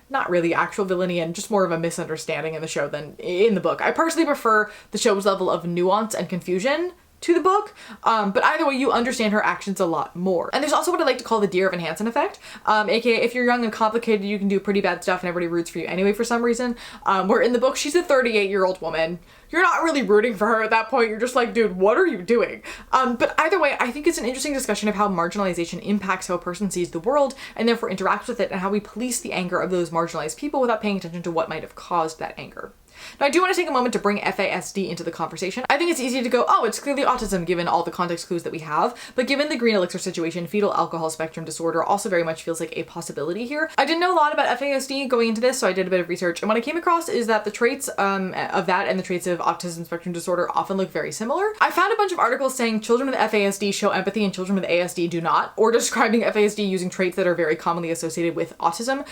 not really actual villainy and just more of a misunderstanding in the show than in the book. I personally prefer the show's level of nuance and confusion to the book, but either way you understand her actions a lot more. And there's also what I like to call the Dear Evan Hansen effect, aka if you're young and complicated you can do pretty bad stuff and everybody roots for you anyway for some reason, where in the book she's a 38-year-old woman. You're not really rooting for her at that point. You're just like, dude, what are you doing? But either way, I think it's an interesting discussion of how marginalization impacts how a person sees the world and therefore interacts with it, and how we police the anger of those marginalized people without paying attention to what might have caused that anger. Now, I do want to take a moment to bring FASD into the conversation. I think it's easy to go, oh, it's clearly autism given all the context clues that we have, but given the green elixir situation, fetal alcohol spectrum disorder also very much feels like a possibility here. I didn't know a lot about FASD going into this, so I did a bit of research, and what I came across is that the traits of that and the traits of autism spectrum disorder often look very similar. I found a bunch of articles saying children with FASD show empathy and children with ASD do not, or describing FASD using traits that are very commonly associated with autism,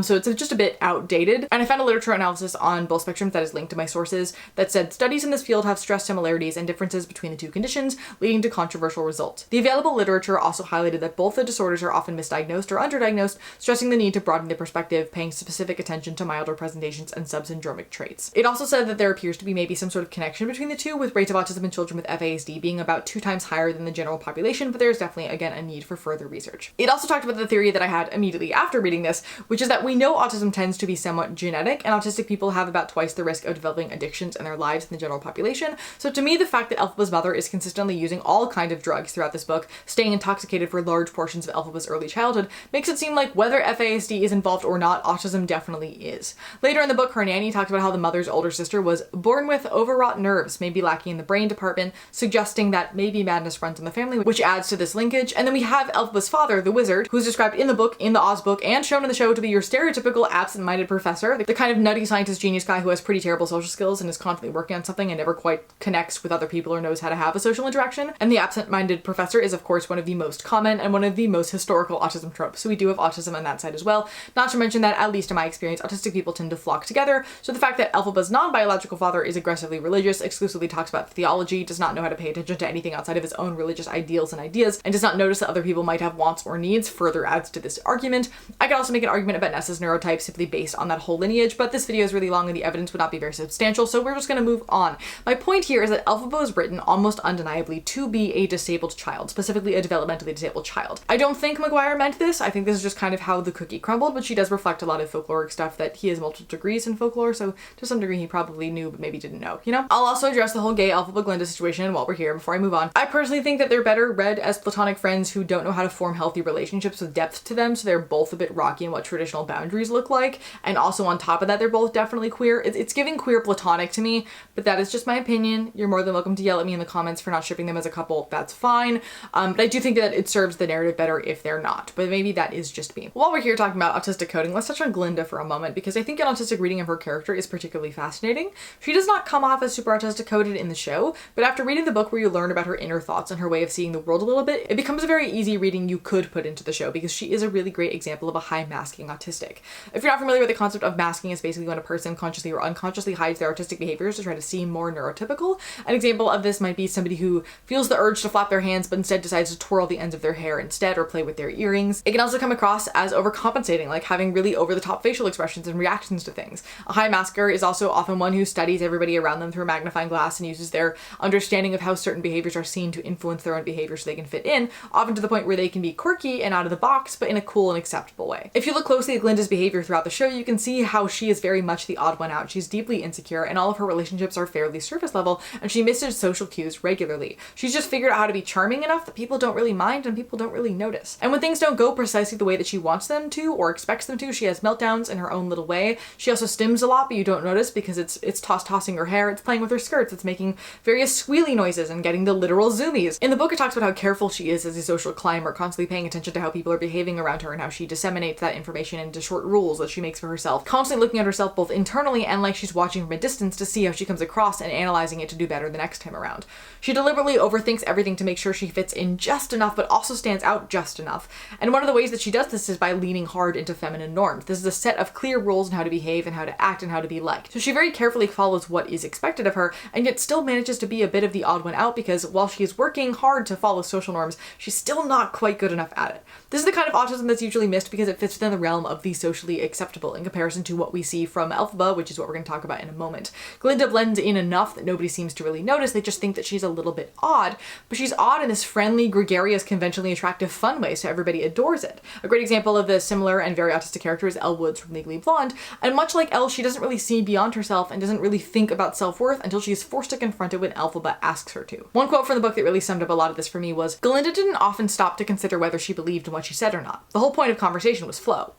so it's just a bit outdated. And I found a literature analysis on both spectrums that is linked to my sources that said studies in this field have stressed similarities and differences between the two conditions, leading to controversial results. The available literature also highlighted that both the disorders are often misdiagnosed or underdiagnosed, stressing the need to broaden the perspective, paying specific attention to milder presentations and subsyndromic traits. It also said that there appears to be maybe some sort of connection between the two, with rates of autism in children with FASD being about 2 times higher than the general population, but there's definitely, again, a need for further research. It also talked about the theory that I had immediately after reading this, which is that we know autism tends to be somewhat genetic, and autistic people have about twice the the risk of developing addictions in their lives in the general population. So to me, the fact that Elphaba's mother is consistently using all kinds of drugs throughout this book, staying intoxicated for large portions of Elphaba's early childhood, makes it seem like whether FASD is involved or not, autism definitely is. Later in the book, her nanny talks about how the mother's older sister was born with overwrought nerves, maybe lacking in the brain department, suggesting that maybe madness runs in the family, which adds to this linkage. And then we have Elphaba's father, the wizard, who's described in the book, in the Oz book, and shown in the show to be your stereotypical absent-minded professor, the kind of nutty scientist genius guy who has pretty terrible social skills and is constantly working on something and never quite connects with other people or knows how to have a social interaction. And the absent-minded professor is, of course, one of the most common and one of the most historical autism tropes. So we do have autism on that side as well. Not to mention that, at least in my experience, autistic people tend to flock together. So the fact that Elphaba's non-biological father is aggressively religious, exclusively talks about theology, does not know how to pay attention to anything outside of his own religious ideals and ideas, and does not notice that other people might have wants or needs, further adds to this argument. I could also make an argument about Nessa's neurotype simply based on that whole lineage, but this video is really long and the evidence would not be very substantial, so we're just going to move on. My point here is that Elphaba is written almost undeniably to be a disabled child, specifically a developmentally disabled child. I don't think McGuire meant this. I think this is just kind of how the cookie crumbled, but she does reflect a lot of folkloric stuff that he has multiple degrees in folklore, so to some degree he probably knew but maybe didn't know, you know? I'll also address the whole gay Elphaba Glinda situation while we're here before I move on. I personally think that they're better read as platonic friends who don't know how to form healthy relationships with depth to them, so they're both a bit rocky in what traditional boundaries look like, and also on top of that they're both definitely queer. It's giving queer platonic to me, but that is just my opinion. You're more than welcome to yell at me in the comments for not shipping them as a couple, that's fine. But I do think that it serves the narrative better if they're not, but maybe that is just me. While we're here talking about autistic coding, let's touch on Glinda for a moment, because I think an autistic reading of her character is particularly fascinating. She does not come off as super autistic coded in the show, but after reading the book where you learn about her inner thoughts and her way of seeing the world a little bit, it becomes a very easy reading you could put into the show, because she is a really great example of a high masking autistic. If you're not familiar with the concept of masking, it's basically when a person consciously or unconsciously hides their artistic behaviors to try to seem more neurotypical. An example of this might be somebody who feels the urge to flap their hands but instead decides to twirl the ends of their hair instead or play with their earrings. It can also come across as overcompensating, like having really over-the-top facial expressions and reactions to things. A high masker is also often one who studies everybody around them through a magnifying glass and uses their understanding of how certain behaviors are seen to influence their own behavior so they can fit in, often to the point where they can be quirky and out of the box, but in a cool and acceptable way. If you look closely at Glinda's behavior throughout the show, you can see how she is very much the odd one out. She's deeply insecure and all of her relationships are fairly surface level, and she misses social cues regularly. She's just figured out how to be charming enough that people don't really mind and people don't really notice. And when things don't go precisely the way that she wants them to or expects them to, she has meltdowns in her own little way. She also stims a lot, but you don't notice because it's tossing her hair, it's playing with her skirts, it's making various squealy noises and getting the literal zoomies. In the book, it talks about how careful she is as a social climber, constantly paying attention to how people are behaving around her and how she disseminates that information into short rules that she makes for herself, constantly looking at herself both internally and like she's watching from a distance to see how she comes across and analyzing it to do better the next time around. She deliberately overthinks everything to make sure she fits in just enough but also stands out just enough. And one of the ways that she does this is by leaning hard into feminine norms. This is a set of clear rules on how to behave and how to act and how to be liked. So she very carefully follows what is expected of her and yet still manages to be a bit of the odd one out because while she is working hard to follow social norms, she's still not quite good enough at it. This is the kind of autism that's usually missed because it fits within the realm of the socially acceptable in comparison to what we see from Elphaba, which is what we're going to talk about in a moment. Glinda blends in enough that nobody seems to really notice. They just think that she's a little bit odd, but she's odd in this friendly, gregarious, conventionally attractive, fun way, so everybody adores it. A great example of the similar and very autistic character is Elle Woods from Legally Blonde, and much like Elle, she doesn't really see beyond herself and doesn't really think about self-worth until she is forced to confront it when Elphaba asks her to. One quote from the book that really summed up a lot of this for me was, "Glinda didn't often stop to consider whether she believed in what she said or not. The whole point of conversation was flow.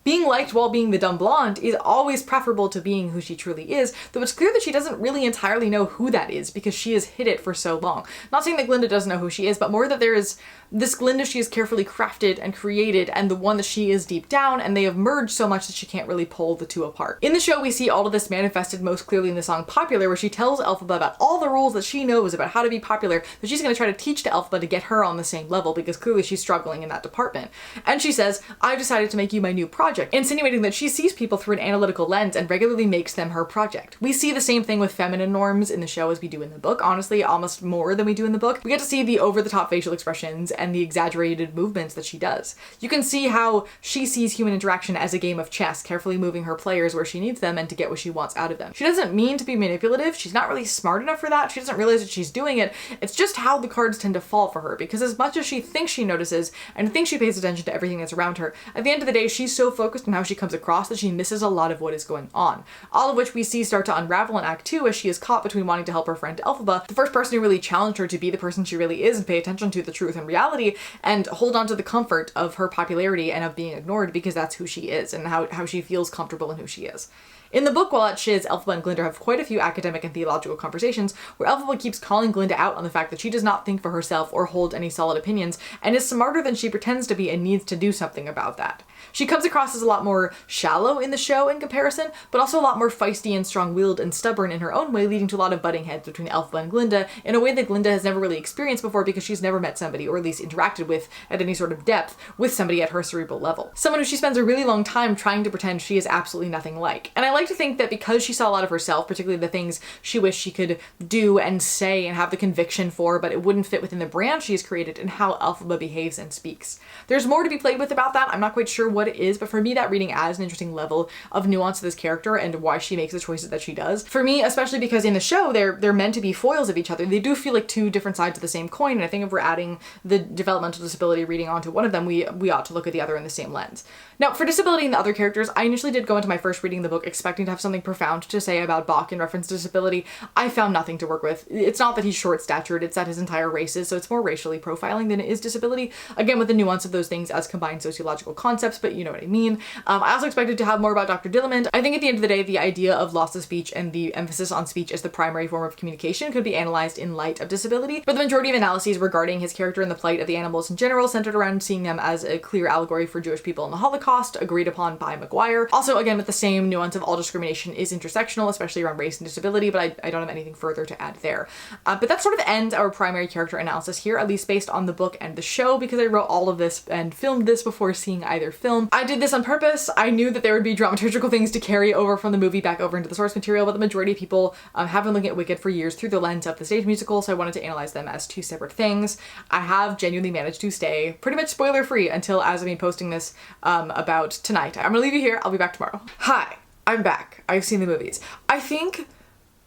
Being liked while being the dumb blonde is always preferable to being who she truly is, though it's clear that she doesn't really entirely know who that is because she has hid it for so long. Not saying that Glinda doesn't know who she is, but more that there is this Glinda she has carefully crafted and created and the one that she is deep down, and they have merged so much that she can't really pull the two apart. In the show, we see all of this manifested most clearly in the song Popular, where she tells Elphaba about all the rules that she knows about how to be popular that she's going to try to teach to Elphaba to get her on the same level because clearly she's struggling in that department. And she says, "I've decided to make you my new project," insinuating that she sees people through an analytical lens and regularly makes them her project. We see the same thing with feminine norms in the show as we do in the book, honestly, almost more than we do in the book. We get to see the over-the-top facial expressions and the exaggerated movements that she does. You can see how she sees human interaction as a game of chess, carefully moving her players where she needs them and to get what she wants out of them. She doesn't mean to be manipulative. She's not really smart enough for that. She doesn't realize that she's doing it. It's just how the cards tend to fall for her, because as much as she thinks she notices and thinks she pays attention to everything that's around her, at the end of the day, she's so focused focused on how she comes across that she misses a lot of what is going on. All of which we see start to unravel in Act 2 as she is caught between wanting to help her friend Elphaba, the first person who really challenged her to be the person she really is and pay attention to the truth and reality and hold on to the comfort of her popularity and of being ignored because that's who she is and how she feels comfortable in who she is. In the book, while at Shiz, Elphaba and Glinda have quite a few academic and theological conversations where Elphaba keeps calling Glinda out on the fact that she does not think for herself or hold any solid opinions and is smarter than she pretends to be and needs to do something about that. She comes across as a lot more shallow in the show in comparison, but also a lot more feisty and strong-willed and stubborn in her own way, leading to a lot of butting heads between Elphaba and Glinda in a way that Glinda has never really experienced before because she's never met somebody, or at least interacted with at any sort of depth, with somebody at her cerebral level. Someone who she spends a really long time trying to pretend she is absolutely nothing like. And I like to think that because she saw a lot of herself, particularly the things she wished she could do and say and have the conviction for, but it wouldn't fit within the brand she has created and how Elphaba behaves and speaks. There's more to be played with about that. I'm not quite sure what it is, but for me that reading adds an interesting level of nuance to this character and why she makes the choices that she does. For me, especially because in the show they're meant to be foils of each other. They do feel like two different sides of the same coin, and I think if we're adding the developmental disability reading onto one of them, we ought to look at the other in the same lens. Now, for disability in the other characters, I initially did go into my first reading of the book expecting to have something profound to say about Bach in reference to disability. I found nothing to work with. It's not that he's short-statured, it's that his entire race is, so it's more racially profiling than it is disability. Again, with the nuance of those things as combined sociological concepts, but you know what I mean. I also expected to have more about Dr. Dillamond. I think at the end of the day, the idea of loss of speech and the emphasis on speech as the primary form of communication could be analyzed in light of disability, but the majority of analyses regarding his character and the plight of the animals in general centered around seeing them as a clear allegory for Jewish people in the Holocaust, agreed upon by McGuire. Also, again, with the same nuance of all discrimination is intersectional, especially around race and disability, but I don't have anything further to add there. But that sort of ends our primary character analysis here, at least based on the book and the show, because I wrote all of this and filmed this before seeing either film. I did this on purpose. I knew that there would be dramaturgical things to carry over from the movie back over into the source material, but the majority of people have been looking at Wicked for years through the lens of the stage musical, so I wanted to analyze them as two separate things. I have genuinely managed to stay pretty much spoiler-free until as of me posting this about tonight. I'm gonna leave you here. I'll be back tomorrow. Hi, I'm back. I've seen the movies. I think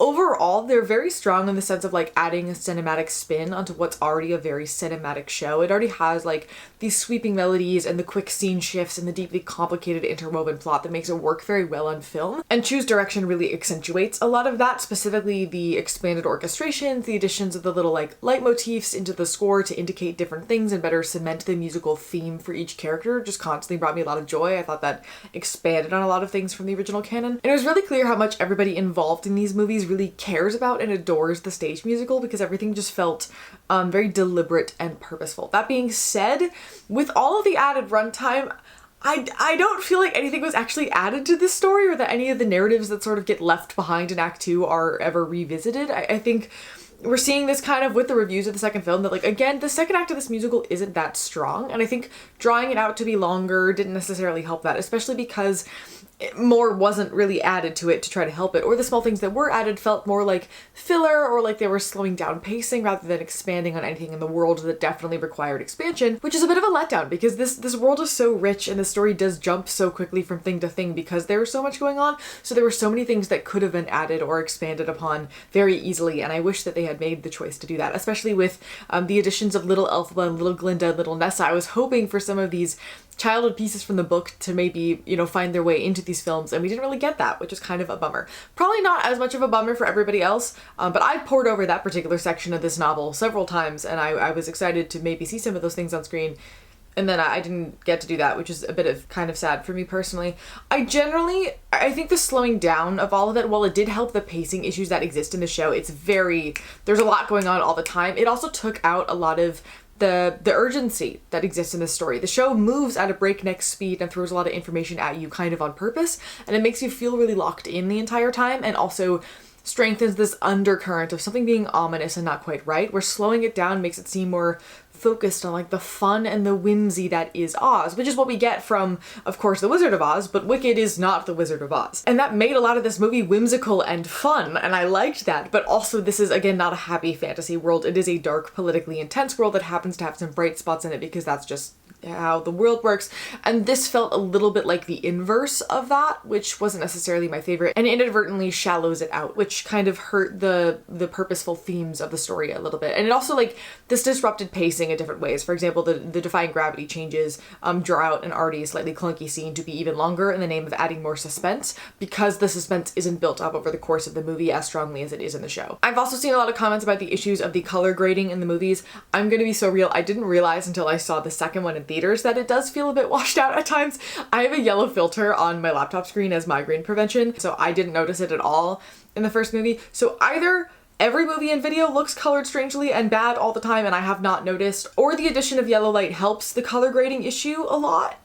overall, they're very strong in the sense of like adding a cinematic spin onto what's already a very cinematic show. It already has like these sweeping melodies and the quick scene shifts and the deeply complicated interwoven plot that makes it work very well on film. And Chu's direction really accentuates a lot of that, specifically the expanded orchestrations, the additions of the little like leitmotifs into the score to indicate different things and better cement the musical theme for each character just constantly brought me a lot of joy. I thought that expanded on a lot of things from the original canon. And it was really clear how much everybody involved in these movies really cares about and adores the stage musical because everything just felt very deliberate and purposeful. That being said, with all of the added runtime, I don't feel like anything was actually added to this story or that any of the narratives that sort of get left behind in Act 2 are ever revisited. I think we're seeing this kind of with the reviews of the second film that like, again, the second act of this musical isn't that strong, and I think drawing it out to be longer didn't necessarily help that, especially because more wasn't really added to it to try to help it, or the small things that were added felt more like filler or like they were slowing down pacing rather than expanding on anything in the world that definitely required expansion, which is a bit of a letdown because this world is so rich and the story does jump so quickly from thing to thing because there was so much going on. So there were so many things that could have been added or expanded upon very easily, and I wish that they had made the choice to do that, especially with the additions of little Elphaba and little Glinda and little Nessa. I was hoping for some of these childhood pieces from the book to maybe, you know, find their way into these films, and we didn't really get that, which is kind of a bummer. Probably not as much of a bummer for everybody else, but I pored over that particular section of this novel several times, and I was excited to maybe see some of those things on screen, and then I didn't get to do that, which is a bit of kind of sad for me personally. I think the slowing down of all of it, while it did help the pacing issues that exist in the show, there's a lot going on all the time. It also took out a lot of the urgency that exists in this story. The show moves at a breakneck speed and throws a lot of information at you kind of on purpose, and it makes you feel really locked in the entire time, and also strengthens this undercurrent of something being ominous and not quite right, where slowing it down makes it seem more focused on like the fun and the whimsy that is Oz, which is what we get from, of course, The Wizard of Oz, but Wicked is not The Wizard of Oz. And that made a lot of this movie whimsical and fun, and I liked that, but also this is, again, not a happy fantasy world. It is a dark, politically intense world that happens to have some bright spots in it because that's just how the world works, and this felt a little bit like the inverse of that, which wasn't necessarily my favorite, and inadvertently shallows it out, which kind of hurt the purposeful themes of the story a little bit. And it also, like, this disrupted pacing in different ways. For example, the defying gravity changes draw out an already slightly clunky scene to be even longer in the name of adding more suspense, because the suspense isn't built up over the course of the movie as strongly as it is in the show. I've also seen a lot of comments about the issues of the color grading in the movies. I'm gonna be so real, I didn't realize until I saw the second one in theaters that it does feel a bit washed out at times. I have a yellow filter on my laptop screen as migraine prevention, so I didn't notice it at all in the first movie. So either every movie and video looks colored strangely and bad all the time and I have not noticed, or the addition of yellow light helps the color grading issue a lot.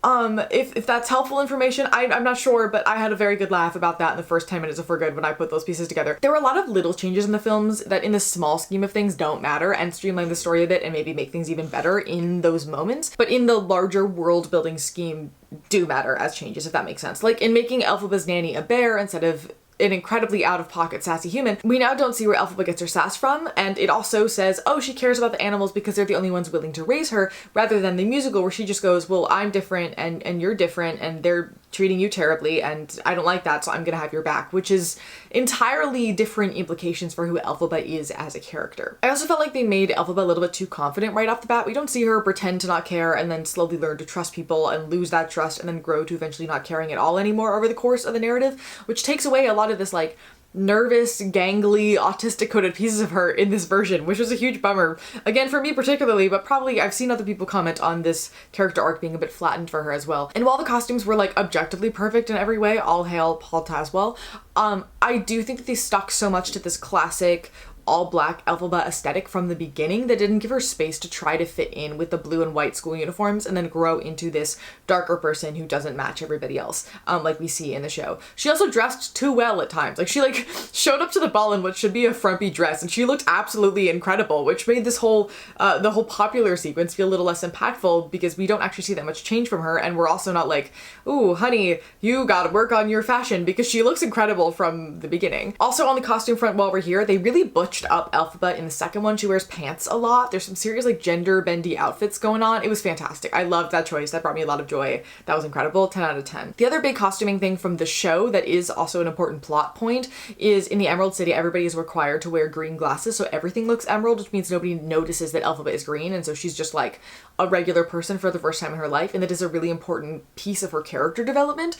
If that's helpful information, I'm not sure, but I had a very good laugh about that in the first 10 minutes of For Good when I put those pieces together. There were a lot of little changes in the films that in the small scheme of things don't matter and streamline the story a bit and maybe make things even better in those moments, but in the larger world building scheme do matter as changes, if that makes sense. Like in making Elphaba's nanny a bear instead of an incredibly out-of-pocket sassy human, we now don't see where Elphaba gets her sass from, and it also says, oh, she cares about the animals because they're the only ones willing to raise her, rather than the musical where she just goes, well, I'm different and you're different and they're treating you terribly and I don't like that, so I'm gonna have your back, which is entirely different implications for who Elphaba is as a character. I also felt like they made Elphaba a little bit too confident right off the bat. We don't see her pretend to not care and then slowly learn to trust people and lose that trust and then grow to eventually not caring at all anymore over the course of the narrative, which takes away a lot of this like nervous, gangly, autistic coded pieces of her in this version, which was a huge bummer. Again, for me particularly, but probably I've seen other people comment on this character arc being a bit flattened for her as well. And while the costumes were like objectively perfect in every way, all hail Paul Tazwell, I do think that they stuck so much to this classic all black Elphaba aesthetic from the beginning that didn't give her space to try to fit in with the blue and white school uniforms and then grow into this darker person who doesn't match everybody else, like we see in the show. She also dressed too well at times. Like she like showed up to the ball in what should be a frumpy dress and she looked absolutely incredible, which made this whole the whole popular sequence feel a little less impactful because we don't actually see that much change from her, and we're also not like, ooh honey, you gotta work on your fashion, because she looks incredible from the beginning. Also on the costume front, while we're here, they really butched up Elphaba in the second one. She wears pants a lot. There's some serious like gender bendy outfits going on. It was fantastic. I loved that choice. That brought me a lot of joy. That was incredible. 10 out of 10. The other big costuming thing from the show that is also an important plot point is in the Emerald City, everybody is required to wear green glasses, so everything looks emerald, which means nobody notices that Elphaba is green, and so she's just like a regular person for the first time in her life, and that is a really important piece of her character development.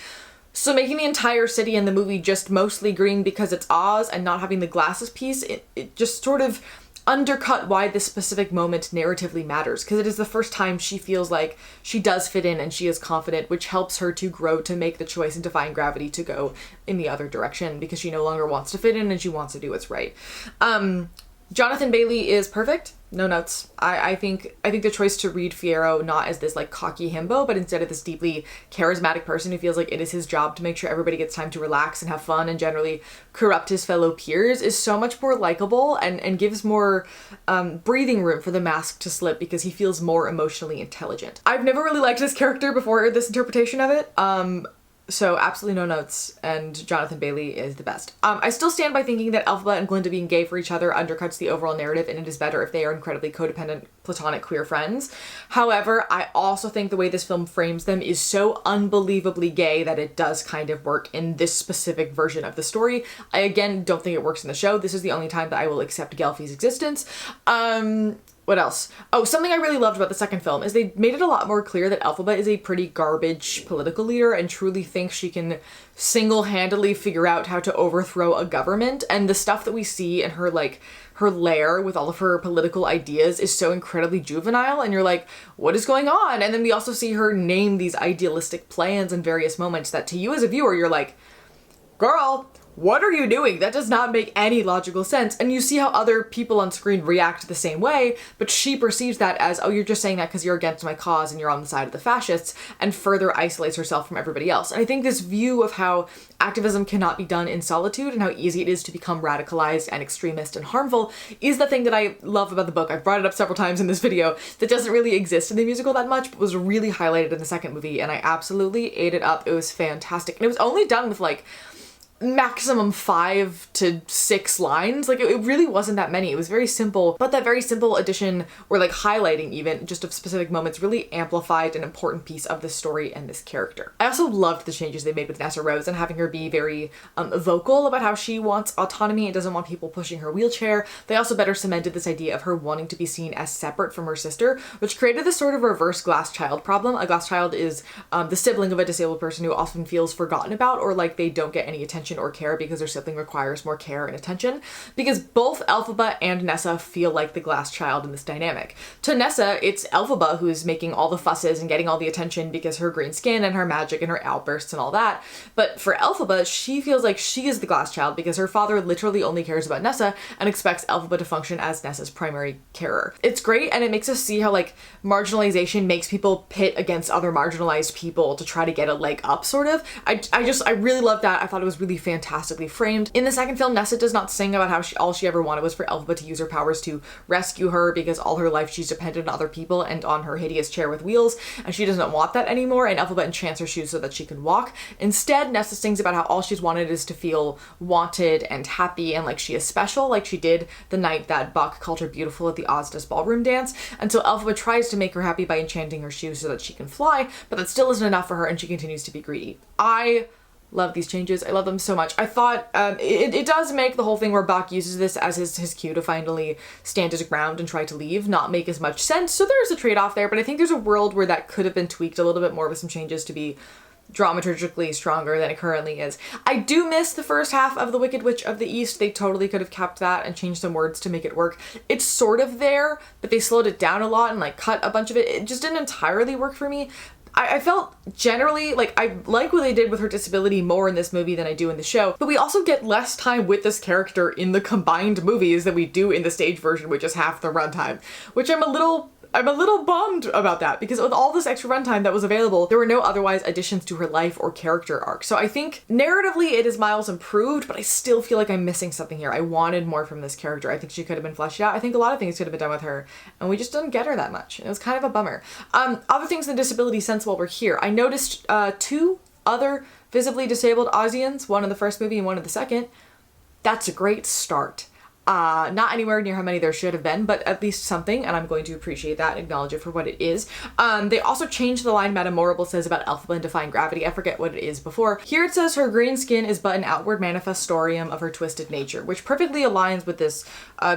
So making the entire city in the movie just mostly green because it's Oz and not having the glasses piece, it just sort of undercut why this specific moment narratively matters, because it is the first time she feels like she does fit in and she is confident, which helps her to grow to make the choice in defying gravity to go in the other direction because she no longer wants to fit in and she wants to do what's right. Jonathan Bailey is perfect. No notes. I think the choice to read Fiyero not as this like cocky himbo, but instead of this deeply charismatic person who feels like it is his job to make sure everybody gets time to relax and have fun and generally corrupt his fellow peers is so much more likable and gives more breathing room for the mask to slip because he feels more emotionally intelligent. I've never really liked this character before this interpretation of it. So absolutely no notes, and Jonathan Bailey is the best. I still stand by thinking that Elphaba and Glinda being gay for each other undercuts the overall narrative, and it is better if they are incredibly codependent, platonic queer friends. However, I also think the way this film frames them is so unbelievably gay that it does kind of work in this specific version of the story. I again don't think it works in the show. This is the only time that I will accept Gelfie's existence. What else? Oh, something I really loved about the second film is they made it a lot more clear that Elphaba is a pretty garbage political leader and truly thinks she can single-handedly figure out how to overthrow a government, and the stuff that we see in her like her lair with all of her political ideas is so incredibly juvenile, and you're like, what is going on? And then we also see her name these idealistic plans in various moments that to you as a viewer, you're like, girl, what are you doing? That does not make any logical sense. And you see how other people on screen react the same way, but she perceives that as, oh, you're just saying that because you're against my cause and you're on the side of the fascists, and further isolates herself from everybody else. And I think this view of how activism cannot be done in solitude and how easy it is to become radicalized and extremist and harmful is the thing that I love about the book. I've brought it up several times in this video that doesn't really exist in the musical that much, but was really highlighted in the second movie, and I absolutely ate it up. It was fantastic. And it was only done with like maximum 5 to 6 lines. Like it really wasn't that many. It was very simple, but that very simple addition, or like highlighting even just of specific moments, really amplified an important piece of the story and this character. I also loved the changes they made with Nessa Rose and having her be very vocal about how she wants autonomy and doesn't want people pushing her wheelchair. They also better cemented this idea of her wanting to be seen as separate from her sister, which created this sort of reverse glass child problem. A glass child is the sibling of a disabled person who often feels forgotten about, or like they don't get any attention or care because their sibling requires more care and attention, because both Elphaba and Nessa feel like the glass child in this dynamic. To Nessa, it's Elphaba who's making all the fusses and getting all the attention because her green skin and her magic and her outbursts and all that. But for Elphaba, she feels like she is the glass child because her father literally only cares about Nessa and expects Elphaba to function as Nessa's primary carer. It's great, and it makes us see how like marginalization makes people pit against other marginalized people to try to get a leg up, sort of. I really loved that. I thought it was really fantastically framed. In the second film, Nessa does not sing about how all she ever wanted was for Elphaba to use her powers to rescue her because all her life she's depended on other people and on her hideous chair with wheels, and she doesn't want that anymore, and Elphaba enchants her shoes so that she can walk. Instead, Nessa sings about how all she's wanted is to feel wanted and happy and like she is special, like she did the night that Buck called her beautiful at the Ozda's ballroom dance. And so Elphaba tries to make her happy by enchanting her shoes so that she can fly, but that still isn't enough for her and she continues to be greedy. I love these changes. I love them so much. I thought it does make the whole thing where Buck uses this as his cue to finally stand his ground and try to leave not make as much sense. So there's a trade-off there, but I think there's a world where that could have been tweaked a little bit more with some changes to be dramaturgically stronger than it currently is. I do miss the first half of The Wicked Witch of the East. They totally could have kept that and changed some words to make it work. It's sort of there, but they slowed it down a lot and like cut a bunch of it. It just didn't entirely work for me. I felt generally like I like what they did with her disability more in this movie than I do in the show, but we also get less time with this character in the combined movies than we do in the stage version, which is half the runtime, which I'm a little bummed about that, because with all this extra runtime that was available, there were no otherwise additions to her life or character arc. So I think narratively it is miles improved, but I still feel like I'm missing something here. I wanted more from this character. I think she could have been fleshed out. I think a lot of things could have been done with her, and we just didn't get her that much. It was kind of a bummer. Other things in the disability sense while we're here. I noticed 2 other visibly disabled Ozians, one in the first movie and one in the second. That's a great start. Not anywhere near how many there should have been, but at least something, and I'm going to appreciate that and acknowledge it for what it is. They also changed the line Madame Morrible says about Elphaba and defying gravity. I forget what it is before. Here it says her green skin is but an outward manifestorium of her twisted nature, which perfectly aligns with this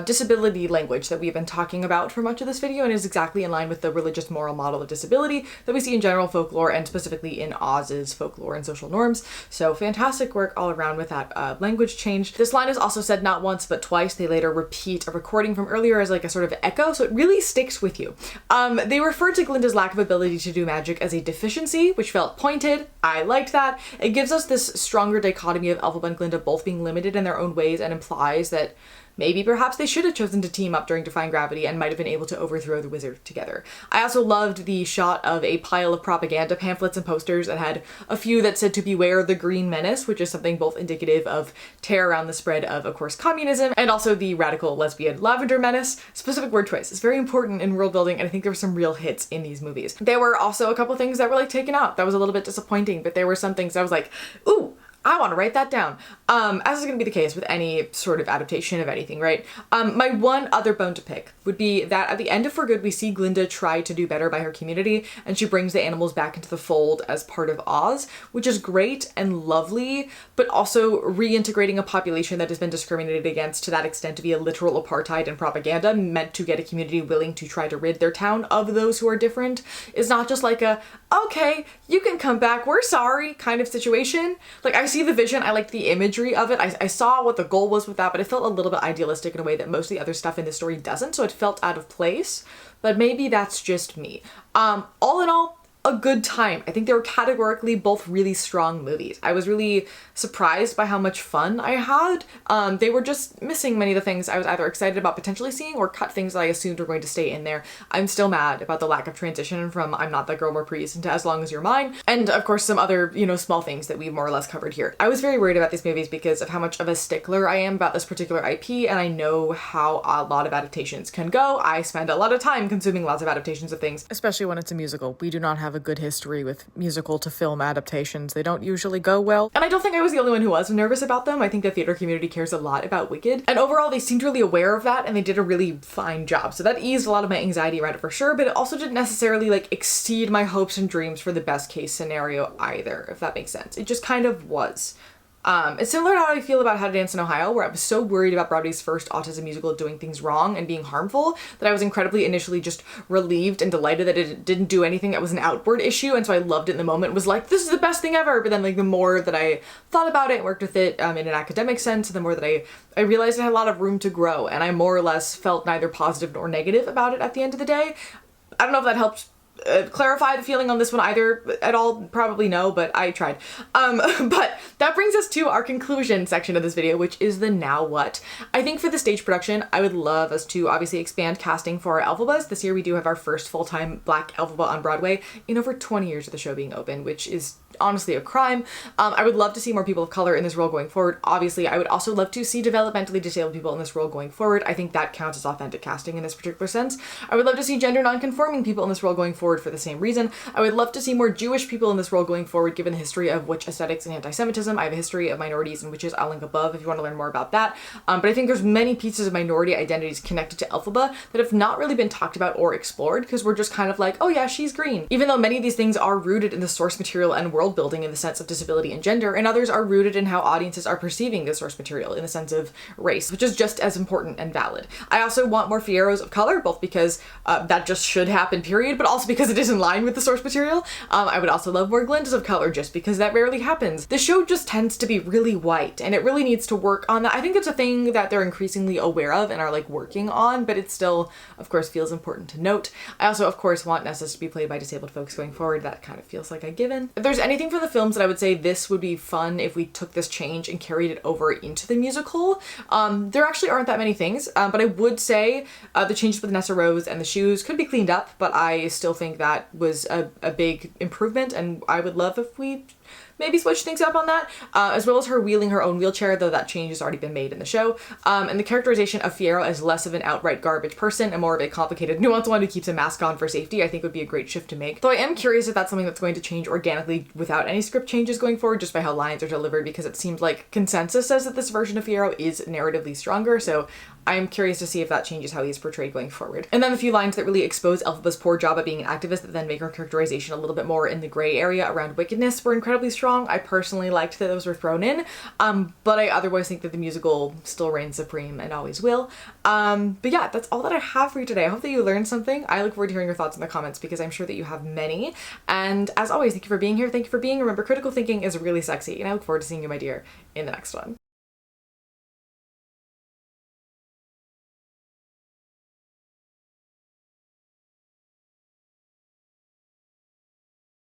disability language that we've been talking about for much of this video, and is exactly in line with the religious moral model of disability that we see in general folklore and specifically in Oz's folklore and social norms. So fantastic work all around with that language change. This line is also said not once but twice. They later repeat a recording from earlier as like a sort of echo, so it really sticks with you. They refer to Glinda's lack of ability to do magic as a deficiency, which felt pointed. I liked that. It gives us this stronger dichotomy of Elphaba and Glinda both being limited in their own ways, and implies that maybe perhaps they should have chosen to team up during Defying Gravity and might have been able to overthrow the wizard together. I also loved the shot of a pile of propaganda pamphlets and posters that had a few that said to beware the Green Menace, which is something both indicative of terror around the spread of course, communism, and also the radical lesbian Lavender Menace. Specific word choice is very important in world building, and I think there were some real hits in these movies. There were also a couple things that were like taken out. That was a little bit disappointing, but there were some things I was like, ooh, I want to write that down. As is going to be the case with any sort of adaptation of anything, right? My one other bone to pick would be that at the end of For Good, we see Glinda try to do better by her community, and she brings the animals back into the fold as part of Oz, which is great and lovely, but also reintegrating a population that has been discriminated against to that extent via literal apartheid and propaganda meant to get a community willing to try to rid their town of those who are different is not just like a, okay, you can come back, we're sorry kind of situation. Like, I see the vision, I liked the imagery of it, I saw what the goal was with that, but it felt a little bit idealistic in a way that most of the other stuff in this story doesn't, so it felt out of place, but maybe that's just me. All in all, a good time. I think they were categorically both really strong movies. I was really surprised by how much fun I had. They were just missing many of the things I was either excited about potentially seeing or cut things that I assumed were going to stay in there. I'm still mad about the lack of transition from I'm Not That Girl Reprise into As Long As You're Mine, and of course some other, small things that we've more or less covered here. I was very worried about these movies because of how much of a stickler I am about this particular IP, and I know how a lot of adaptations can go. I spend a lot of time consuming lots of adaptations of things, especially when it's a musical. We do not have a a good history with musical to film adaptations. They don't usually go well. And I don't think I was the only one who was nervous about them. I think the theater community cares a lot about Wicked. And overall, they seemed really aware of that and they did a really fine job. So that eased a lot of my anxiety around it for sure, but it also didn't necessarily like exceed my hopes and dreams for the best case scenario either, if that makes sense. It just kind of was. It's similar to how I feel about How to Dance in Ohio, where I was so worried about Broadway's first autism musical doing things wrong and being harmful that I was incredibly initially just relieved and delighted that it didn't do anything that was an outward issue, and so I loved it in the moment, was like, this is the best thing ever. But then like the more that I thought about it and worked with it in an academic sense, the more that I realized it had a lot of room to grow, and I more or less felt neither positive nor negative about it at the end of the day. I don't know if that helped clarify the feeling on this one either at all. Probably no, but I tried. But that brings us to our conclusion section of this video, which is the now what. I think for the stage production, I would love us to obviously expand casting for our Elphaba. This year we do have our first full-time Black Elphaba on Broadway in over 20 years of the show being open, which is honestly a crime. I would love to see more people of color in this role going forward. Obviously, I would also love to see developmentally disabled people in this role going forward. I think that counts as authentic casting in this particular sense. I would love to see gender non-conforming people in this role going forward for the same reason. I would love to see more Jewish people in this role going forward, given the history of witch aesthetics and anti-Semitism. I have a history of minorities and witches. I'll link above if you want to learn more about that. But I think there's many pieces of minority identities connected to Elphaba that have not really been talked about or explored, because we're just kind of like, oh yeah, she's green. Even though many of these things are rooted in the source material and world building in the sense of disability and gender, and others are rooted in how audiences are perceiving the source material in the sense of race, which is just as important and valid. I also want more Fieros of color, both because that just should happen, period, but also because it is in line with the source material. I would also love more Glindas of color, just because that rarely happens. The show just tends to be really white, and it really needs to work on that. I think it's a thing that they're increasingly aware of and are like working on, but it still, of course, feels important to note. I also, of course, want Nessus to be played by disabled folks going forward. That kind of feels like a given. If there's anything for the films that I would say this would be fun if we took this change and carried it over into the musical, there actually aren't that many things, but I would say the changes with Nessa Rose and the shoes could be cleaned up, but I still think that was a big improvement, and I would love if we maybe switch things up on that, as well as her wheeling her own wheelchair, though that change has already been made in the show, and the characterization of Fiero as less of an outright garbage person and more of a complicated, nuanced one who keeps a mask on for safety, I think would be a great shift to make. Though I am curious if that's something that's going to change organically without any script changes going forward, just by how lines are delivered, because it seems like consensus says that this version of Fiero is narratively stronger, so I'm curious to see if that changes how he's portrayed going forward. And then the few lines that really expose Elphaba's poor job at being an activist that then make her characterization a little bit more in the gray area around wickedness were incredibly strong. I personally liked that those were thrown in, but I otherwise think that the musical still reigns supreme and always will. But yeah, that's all that I have for you today. I hope that you learned something. I look forward to hearing your thoughts in the comments, because I'm sure that you have many. And as always, thank you for being here. Thank you for being. Remember, critical thinking is really sexy, and I look forward to seeing you, my dear, in the next one.